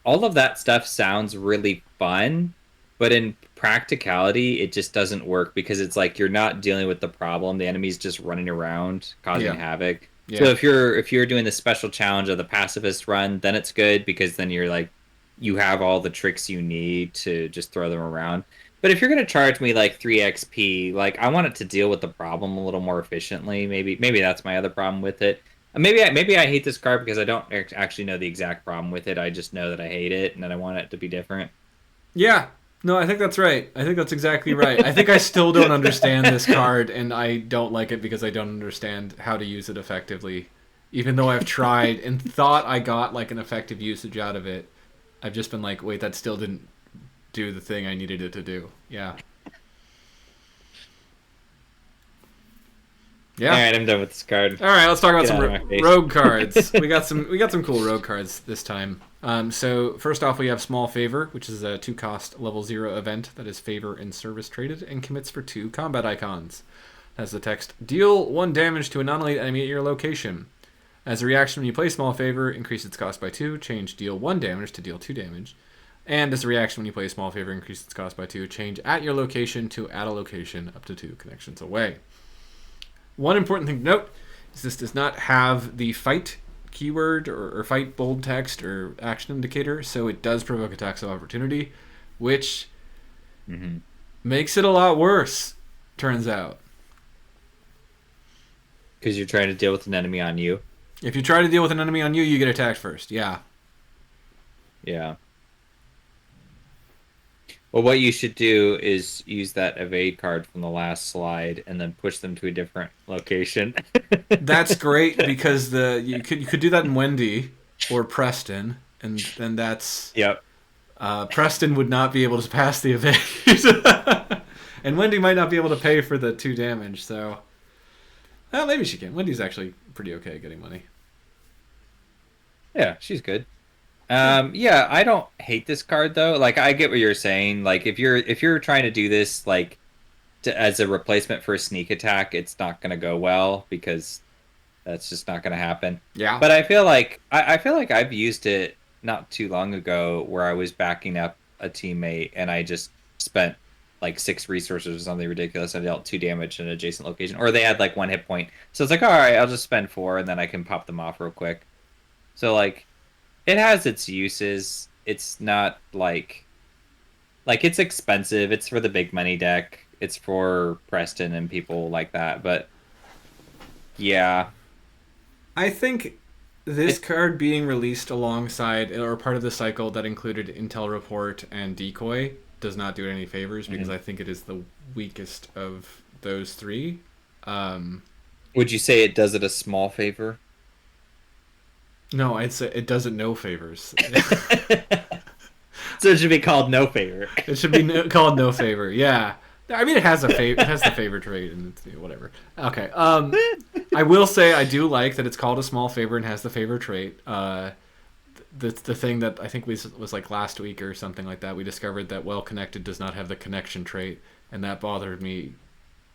all of that stuff sounds really fun, but in practicality, it just doesn't work because it's like you're not dealing with the problem. The enemy's just running around causing yeah, havoc. So yeah. if you're doing the special challenge of the pacifist run, then it's good because then you're like you have all the tricks you need to just throw them around. But if you're gonna charge me like 3 XP, like I want it to deal with the problem a little more efficiently. Maybe that's my other problem with it. Maybe I hate this card because I don't actually know the exact problem with it. I just know that I hate it and that I want it to be different. Yeah. No, I think that's right. I think that's exactly right. I think I still don't understand this card, and I don't like it because I don't understand how to use it effectively. Even though I've tried and thought I got like an effective usage out of it, I've just been like, wait, that still didn't do the thing I needed it to do. Yeah. All Yeah. right, I'm done with this card. All right, let's talk about Get some out of my face. rogue cards. We got some cool rogue cards this time. So first off, we have Small Favor, which is a 2-cost level 0 event that is favor and service traded and commits for 2 combat icons. Has the text: deal 1 damage to a non-elite enemy at your location. As a reaction, when you play Small Favor, increase its cost by 2. Change deal 1 damage to deal 2 damage. And as a reaction, when you play Small Favor, increase its cost by 2. Change at your location to at a location up to 2 connections away. One important thing to note is this does not have the fight keyword or fight bold text or action indicator, so it does provoke attacks of opportunity, which Mm-hmm. makes it a lot worse, turns out. Because you're trying to deal with an enemy on you. If you try to deal with an enemy on you, you get attacked first. Yeah. Yeah. Well, what you should do is use that evade card from the last slide and then push them to a different location. That's great because you could do that in Wendy or Preston, and then that's Yep. Preston would not be able to pass the evade, and Wendy might not be able to pay for the 2 damage. So, well, maybe she can. Wendy's actually pretty okay at getting money. Yeah, she's good. Yeah, I don't hate this card though. Like I get what you're saying. Like if you're trying to do this like as a replacement for a sneak attack, it's not going to go well because that's just not going to happen. Yeah. But I feel like I've used it not too long ago where I was backing up a teammate and I just spent like 6 resources or something ridiculous and dealt 2 damage in an adjacent location, or they had like 1 hit point. So it's like, all right, I'll just spend 4 and then I can pop them off real quick. So like, it has its uses. It's not like it's expensive. It's for the big money deck. It's for Preston and people like that. But yeah, I think this it, card being released alongside or part of the cycle that included Intel Report and Decoy does not do it any favors because mhm. I think it is the weakest of those three. Um, Would you say it does it a small favor? no, I'd say it doesn't no favors. So it should be called no favor. It should be called no favor. Yeah, I mean it has a favor. It has the favor trait and it's, whatever. Okay. I will say I do like that it's called a small favor and has the favor trait. The thing that I think was like last week or something like that, we discovered that well connected does not have the connection trait, and that bothered me.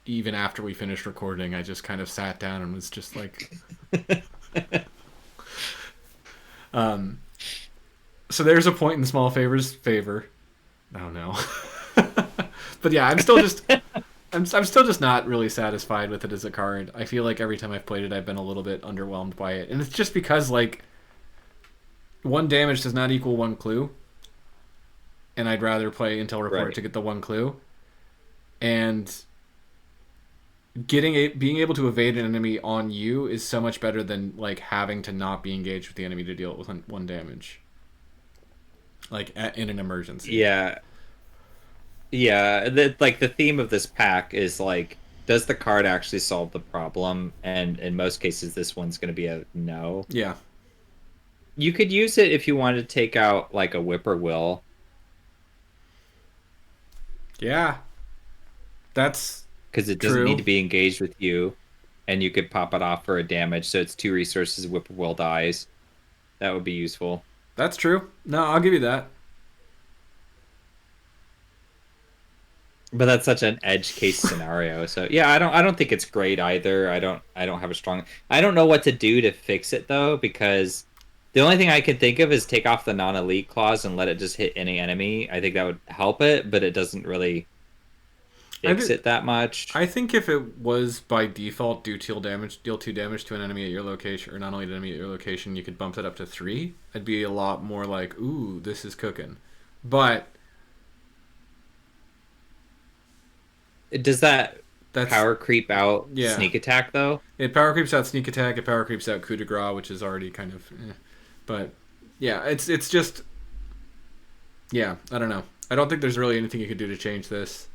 Even after we finished recording, I just kind of sat down and was just like, um. So there's a point in small favors favor. I don't know, but yeah, I'm still just not really satisfied with it as a card. I feel like every time I've played it, I've been a little bit underwhelmed by it, and it's just because like 1 damage does not equal 1 clue, and I'd rather play Intel Report Right. to get the 1 clue, and being able to evade an enemy on you is so much better than like having to not be engaged with the enemy to deal with 1 damage, like in an emergency. Yeah. Yeah, like the theme of this pack is like, does the card actually solve the problem? And in most cases, this one's going to be a no. Yeah. You could use it if you wanted to take out like a whippoorwill, Yeah. That's because it doesn't need true. to be engaged with you, and you could pop it off for a damage. So it's 2 resources, whippoorwill dies. That would be useful. That's true. No, I'll give you that. But that's such an edge case scenario. So yeah, I don't think it's great either. I don't have a strong I don't know what to do to fix it though, because the only thing I can think of is take off the non-elite clause and let it just hit any enemy. I think that would help it, but it doesn't really I fix it that much. I think if it was by default deal 2 damage to an enemy at your location, or not only an enemy at your location, you could bump that up to 3. I'd be a lot more like, ooh, this is cooking. But Does that that's power creep out yeah. sneak attack though? It power creeps out sneak attack. It power creeps out coup de grace, which is already kind of, but yeah, it's just yeah. I don't know. I don't think there's really anything you could do to change this.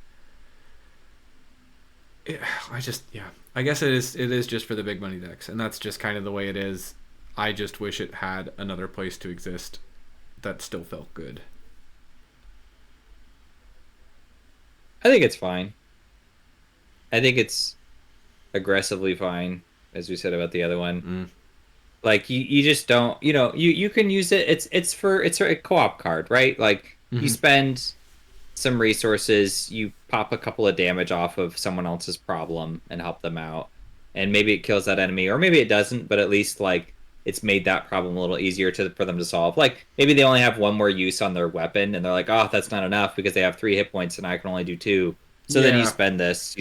I just yeah. I guess it is just for the big money decks, and that's just kind of the way it is. I just wish it had another place to exist that still felt good. I think it's fine. I think it's aggressively fine, as we said about the other one. Mm. Like you just don't, you can use it. It's a co-op card, right? Like you Mm-hmm. spend some resources, you pop a couple of damage off of someone else's problem and help them out, and maybe it kills that enemy, or maybe it doesn't, but at least like it's made that problem a little easier for them to solve. Like maybe they only have one more use on their weapon and they're like, oh, that's not enough because they have 3 hit points and I can only do 2. So then Yeah, you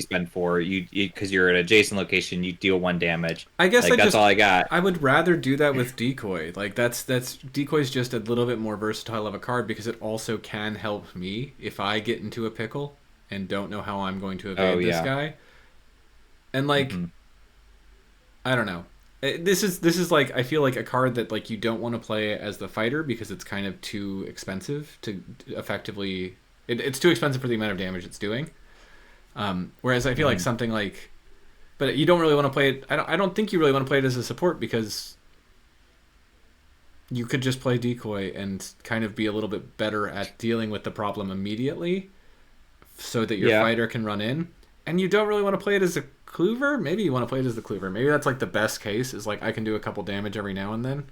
spend 4, because you're at an adjacent location, you deal 1 damage. I guess Like that's all I got. I would rather do that with decoy. Like that's decoy's just a little bit more versatile of a card because it also can help me if I get into a pickle and don't know how I'm going to Oh evade this yeah. guy. And like Hmm. I don't know. This is like I feel like a card that like you don't want to play as the fighter because it's kind of too expensive to effectively. It's too expensive for the amount of damage it's doing. Whereas I feel like Hmm. something like, but you don't really want to play it. I don't think you really want to play it as a support because you could just play decoy and kind of be a little bit better at dealing with the problem immediately, so that your Yeah. fighter can run in. And you don't really want to play it as a clover. Maybe you want to play it as the clover. Maybe that's like the best case. Is like I can do a couple damage every now and then.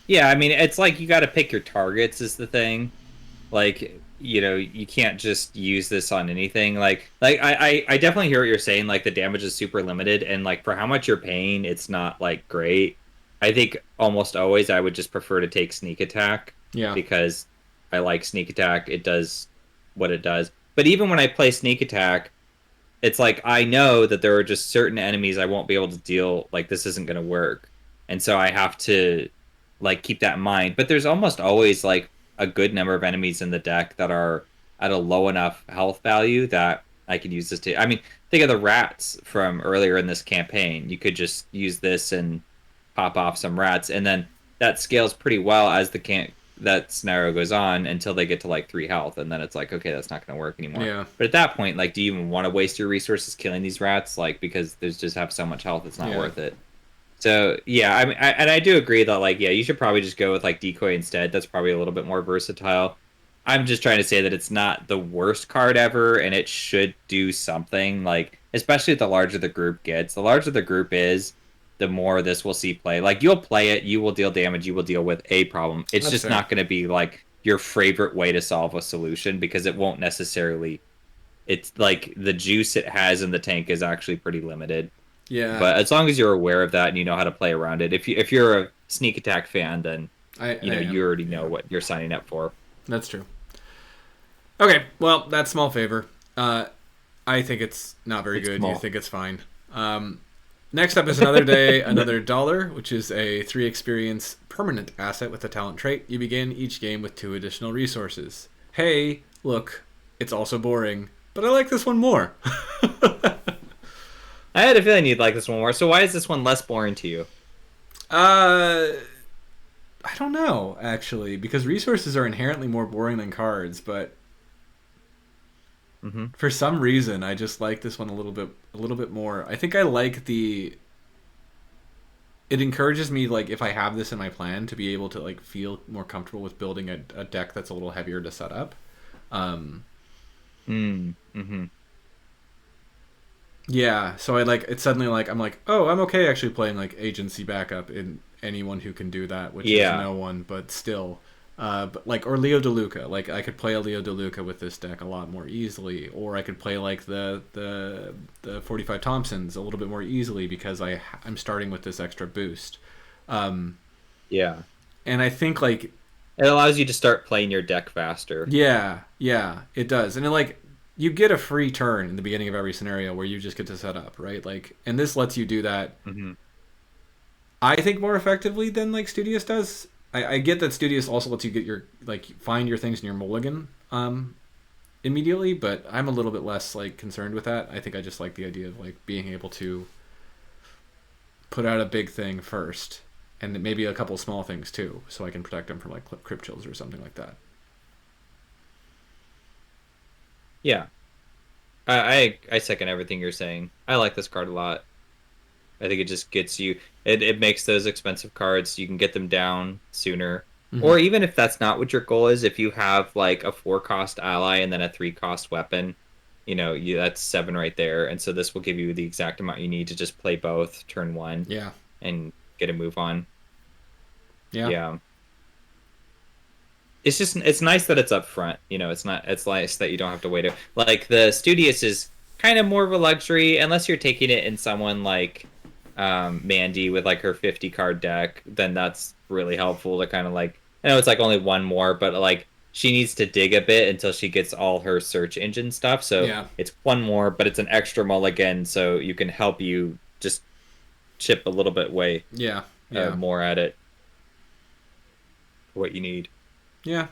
Yeah, I mean, it's like you got to pick your targets is the thing. Like, you can't just use this on anything. Like I definitely hear what you're saying. Like the damage is super limited, and like for how much you're paying, it's not like great. I think almost always I would just prefer to take sneak attack Yeah. because I like sneak attack. It does what it does. But even when I play sneak attack, it's like I know that there are just certain enemies I won't be able to deal. Like this isn't going to work, and so I have to like keep that in mind. But there's almost always like a good number of enemies in the deck that are at a low enough health value that I could use this to. I mean, think of the rats from earlier in this campaign. You could just use this and pop off some rats, and then that scales pretty well as the can that scenario goes on until they get to like 3 health, and then it's like, okay, that's not going to work anymore. Yeah. But at that point, like, do you even want to waste your resources killing these rats? Like, because there's just have so much health, it's not Yeah. worth it. So yeah, I mean, and I do agree that like, yeah, you should probably just go with like decoy instead. That's probably a little bit more versatile. I'm just trying to say that it's not the worst card ever, and it should do something. Like, especially the larger the group gets, the larger the group is, the more this will see play. Like, you'll play it, you will deal damage, you will deal with a problem. It's That's just fair. not going to be like your favorite way to solve a solution because it won't necessarily. It's like the juice it has in the tank is actually pretty limited. Yeah. But as long as you're aware of that and you know how to play around it, if you're a sneak attack fan, then I you am. already know Yeah. what you're signing up for. That's true. Okay. Well, that's small favor. I think it's not very It's good. You small. think it's fine. Next up is another day, another dollar, which is a 3 experience permanent asset with a talent trait. You begin each game with 2 additional resources. Hey, look, it's also boring, but I like this one more. I had a feeling you'd like this one more. So why is this one less boring to you? uh, I don't know actually, because resources are inherently more boring than cards, but Mm-hmm. For some reason, I just like this one a little bit more. I think I like the. It encourages me, like, if I have this in my plan, to be able to like feel more comfortable with building a deck that's a little heavier to set up. Um, Mm-hmm. yeah, so I like it's suddenly like I'm like, oh, I'm okay actually playing like agency backup in anyone who can do that, which is Yeah. no one, but still. But like or Leo DeLuca, like I could play a Leo DeLuca with this deck a lot more easily, or I could play like the 45 Thompsons a little bit more easily because I'm starting with this extra boost. Um, Yeah. and I think like It allows you to start playing your deck faster. yeah, it does. And it, like you get a free turn in the beginning of every scenario where you just get to set up, right? Like and this lets you do that Mm-hmm. I think more effectively than like Studious does. I get that Studious also lets you get your like find your things in your mulligan immediately, but I'm a little bit less like concerned with that. I think I just like the idea of like being able to put out a big thing first and maybe a couple small things too, so I can protect them from like crypt chills or something like that. Yeah. I second everything you're saying. I like this card a lot. I think it just gets you. It makes those expensive cards. You can get them down sooner. Mm-hmm. Or even if that's not what your goal is, if you have like a 4 cost ally and then a 3 cost weapon, that's 7 right there. And so this will give you the exact amount you need to just play both turn one Yeah, and get a move on. yeah, Yeah. It's nice that it's up front. It's nice that you don't have to wait. Like the Studious is kind of more of a luxury unless you're taking it in someone like Mandy with like her 50 card deck, then that's really helpful to kind of like I know it's like only one more, but like she needs to dig a bit until she gets all her search engine stuff. So yeah, it's one more, but it's an extra mulligan, so you can help you just chip a little bit way yeah, yeah, more at it for what you need. yeah.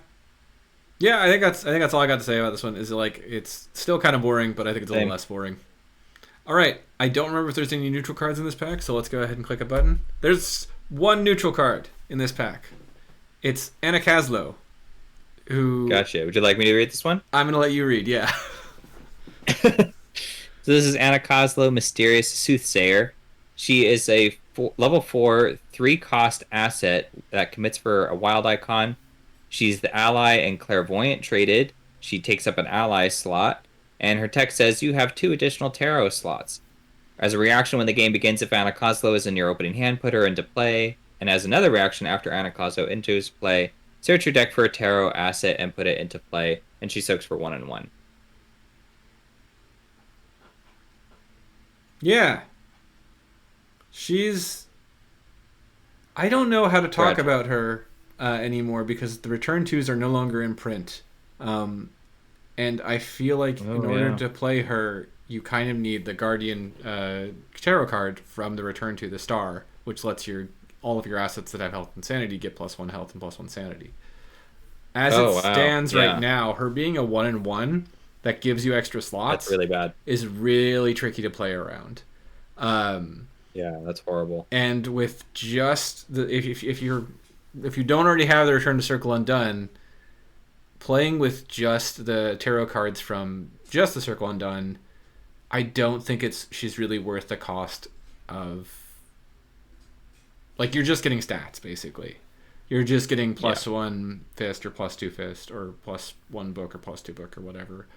Yeah, I think that's all I got to say about this one. Is like it's still kind of boring, but I think it's a little Same. less boring. All right, I don't remember if there's any neutral cards in this pack, so let's go ahead and click a button. There's one neutral card in this pack. It's Anna Kaslow, who Gotcha. Would you like me to read this one? I'm gonna let you read. Yeah. So this is Anna Coslow, Mysterious Soothsayer. She is a level 4, 3 cost asset that commits for a wild icon. She's the ally and clairvoyant traded. She takes up an ally slot, and her text says you have 2 additional tarot slots. As a reaction when the game begins, if Anna Coslow is in your opening hand, put her into play. And as another reaction after Anna Coslow enters play, search your deck for a tarot asset and put it into play. And she soaks for 1 and 1. Yeah. She's. I don't know how to talk Fragile. about her anymore because the return twos are no longer in print. Um, and I feel like in Oh order yeah. to play her, you kind of need the Guardian tarot card from the return to the star, which lets all of your assets that have health and sanity get +1 health and +1 sanity. As it Oh wow. stands right Yeah. now, her being a 1/1 that gives you extra That's slots really bad. is really tricky to play around. Um, Yeah, that's horrible. and with just the if you don't already have the Return to Circle Undone, playing with just the tarot cards from just the Circle Undone, I don't think she's really worth the cost of like you're just getting stats basically. You're just getting Yeah. +1 fist or +2 fist or +1 book or +2 book or whatever.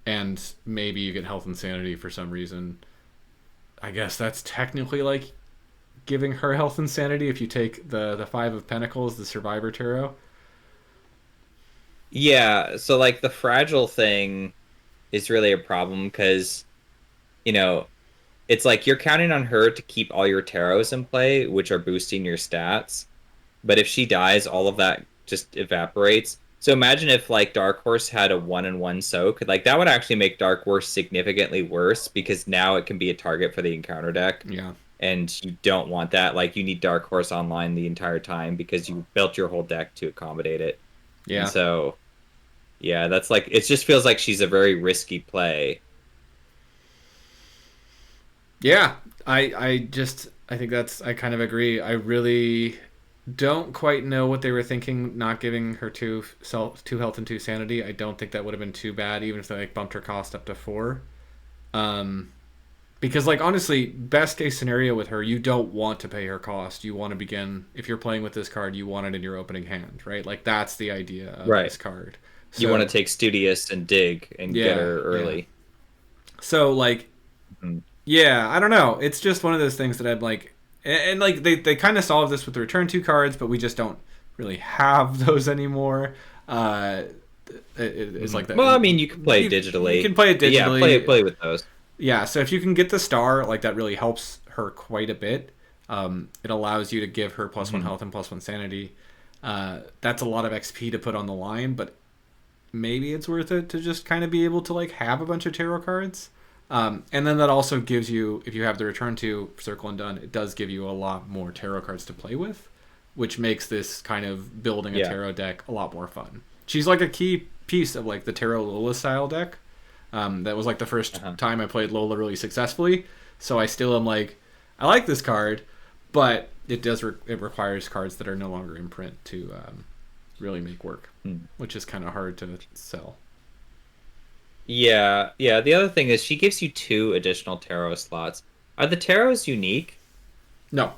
And maybe you get health and sanity for some reason. I guess that's technically like giving her health and sanity if you take the 5 of Pentacles, the Survivor Tarot. Yeah, so like the fragile thing is really a problem because, you know, it's like you're counting on her to keep all your tarots in play, which are boosting your stats. But if she dies, all of that just evaporates. So imagine if like Dark Horse had a 1 and 1 soak, like that would actually make Dark Horse significantly worse because now it can be a target for the encounter deck. Yeah. And you don't want that. Like you need Dark Horse online the entire time because you built your whole deck to accommodate it. And Yeah. so yeah, that's like it just feels like she's a very risky play. Yeah. I think I kind of agree. I really Don't quite know what they were thinking, not giving her two health and two sanity. I don't think that would have been too bad, even if they like bumped her cost up to 4. Um, because like honestly, best case scenario with her, you don't want to pay her cost. You want to begin if you're playing with this card, you want it in your opening hand, right? Like that's the idea of Right. this card. You want to So take Studious and dig and get yeah, her yeah. early. So like Mhm. yeah, I don't know. It's just one of those things that I'm like, and like they kind of solved this with the return two cards, but we just don't really have those anymore. Uh, it's like that. Well, I mean, you can play it You digitally. can play it Yeah, digitally. play with those. Yeah, so if you can get the star, like that really helps her quite a bit. It allows you to give her +1 Hmm. health and +1 sanity. That's a lot of XP to put on the line, but maybe it's worth it to just kind of be able to like have a bunch of tarot cards. And then that also gives you, if you have the return to Circle and Done, it does give you a lot more tarot cards to play with, which makes this kind of building a Yeah. tarot deck a lot more fun. She's like a key piece of like the Tarot Lola style deck. That was like the first Uh-huh. time I played Lola really successfully. So I still am like, I like this card, but it requires cards that are no longer in print to really make work, Hmm. which is kind of hard to sell. Yeah, yeah. The other thing is she gives you 2 additional tarot slots. Are the tarots unique? No,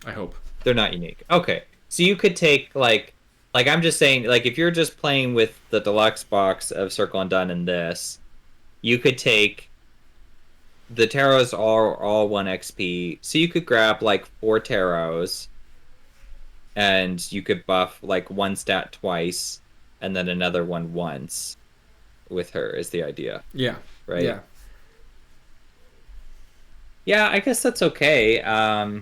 I hope. They're not unique. Okay. So you could take like I'm just saying like if you're just playing with the deluxe box of Circle and Done and this, you could take the tarots are all 1 XP. So you could grab like 4 tarots and you could buff like 1 stat twice and then another one once with her is the idea, Yeah, right? yeah, Yeah, I guess that's okay. I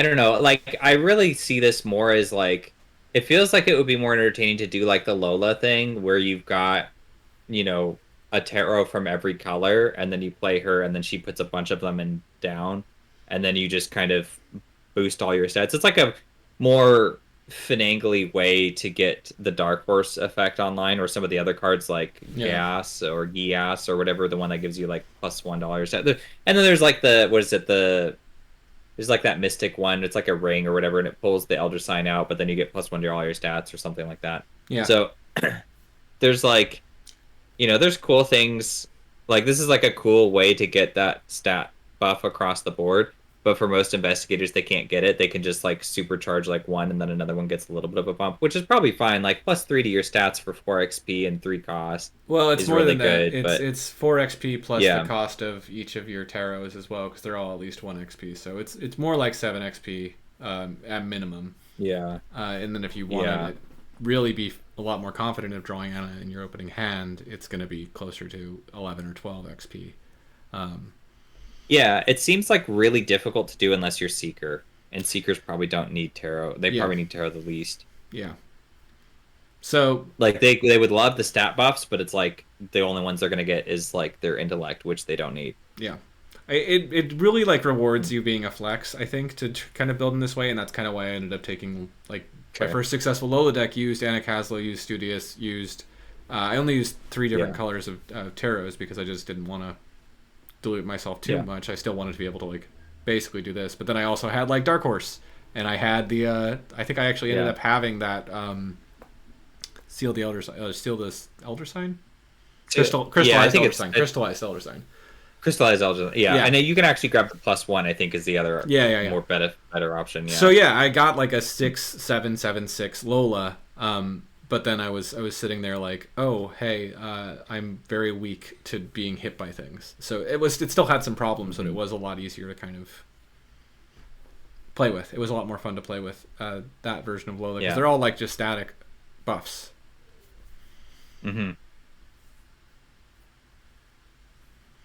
don't know. Like, I really see this more as like, it feels like it would be more entertaining to do like the Lola thing where you've got, you know, a tarot from every color and then you play her and then she puts a bunch of them in down and then you just kind of boost all your stats. It's like a more finagly way to get the Dark Horse effect online or some of the other cards like yeah, Gas or Gias or whatever, the one that gives you like +$1. And then there's like the, what is it, there's like that mystic one. It's like a ring or whatever, and it pulls the Elder Sign out, but then you get +1 to all your stats or something like that. yeah, So there's like, there's cool things. Like this is like a cool way to get that stat buff across the board. But for most investigators, they can't get it. They can just like supercharge like one, and then another one gets a little bit of a bump, which is probably fine. Like +3 to your stats for 4 XP and 3 cost well, it's is more really than that. good. It's But it's 4 XP plus the yeah, cost of each of your tarots as well, because they're all at least 1 XP. So it's more like 7 XP at minimum. yeah, And then if you want yeah. to really be a lot more confident of drawing on it in your opening hand, it's going to be closer to 11 or 12 XP. Um, Yeah, it seems like really difficult to do unless you're Seeker. And Seekers probably don't need tarot. They yeah, probably need tarot the least. yeah. So Like they would love the stat buffs, but it's like the only ones they're gonna get is like their intellect, which they don't need. yeah, it really like rewards you being a flex. I think to kind of build in this way, and that's kind of why I ended up taking like my Okay. first successful Lola deck used Anna Caslo, used Studious, used. I only used 3 different Yeah. colors of tarots because I just didn't want to dilute myself too Yeah. much. I still wanted to be able to like basically do this, but then I also had like Dark Horse, and I had the. I think I actually ended Yeah. up having that seal this elder sign, Yeah, I crystallized think elder it's sign, crystallized elder sign. crystallized algebra. Yeah, Yeah, I know you can actually grab the +1, I think is the other yeah, yeah, yeah. more better option. So Yeah. yeah, I got like a 6 7 7 6 Lola. But then I was sitting there like, oh hey, I'm very weak to being hit by things. So it still had some problems, but it Mhm. was a lot easier to kind of play with. It was a lot more fun to play with that version of Lola because Yeah. they're all like just static buffs. Hmm.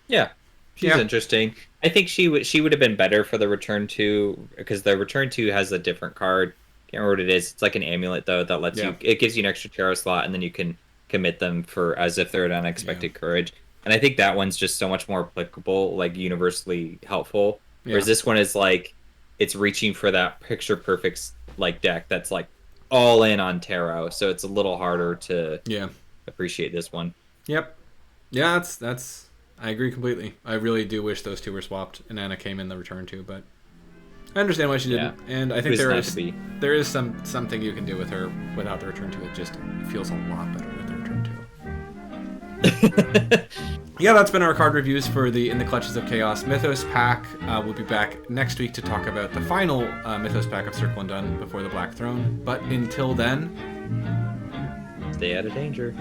Yeah. She's Yeah, interesting. I think she would have been better for the return to because the return to has a different card. Can't remember what it is. It's like an amulet though that lets yeah, you. It gives you an extra tarot slot, and then you can commit them for as if they're an yeah, unexpected courage. And I think that one's just so much more applicable, like universally helpful. yeah, Whereas this one is like it's reaching for that picture perfect like deck that's like all in on tarot, so it's a little harder to yeah. appreciate this one. Yep. Yeah, that's. I agree completely. I really do wish those two were swapped and Anna came in the return too, but I understand why she Yeah. didn't, and I think Who's there not is to be? there is something you can do with her without the return to. It just feels a lot better with the return to. Yeah, that's been our card reviews for the In the Clutches of Chaos Mythos pack. We'll be back next week to talk about the final Mythos pack of Circle and Done before the Black Throne. But until then, Stay out of danger.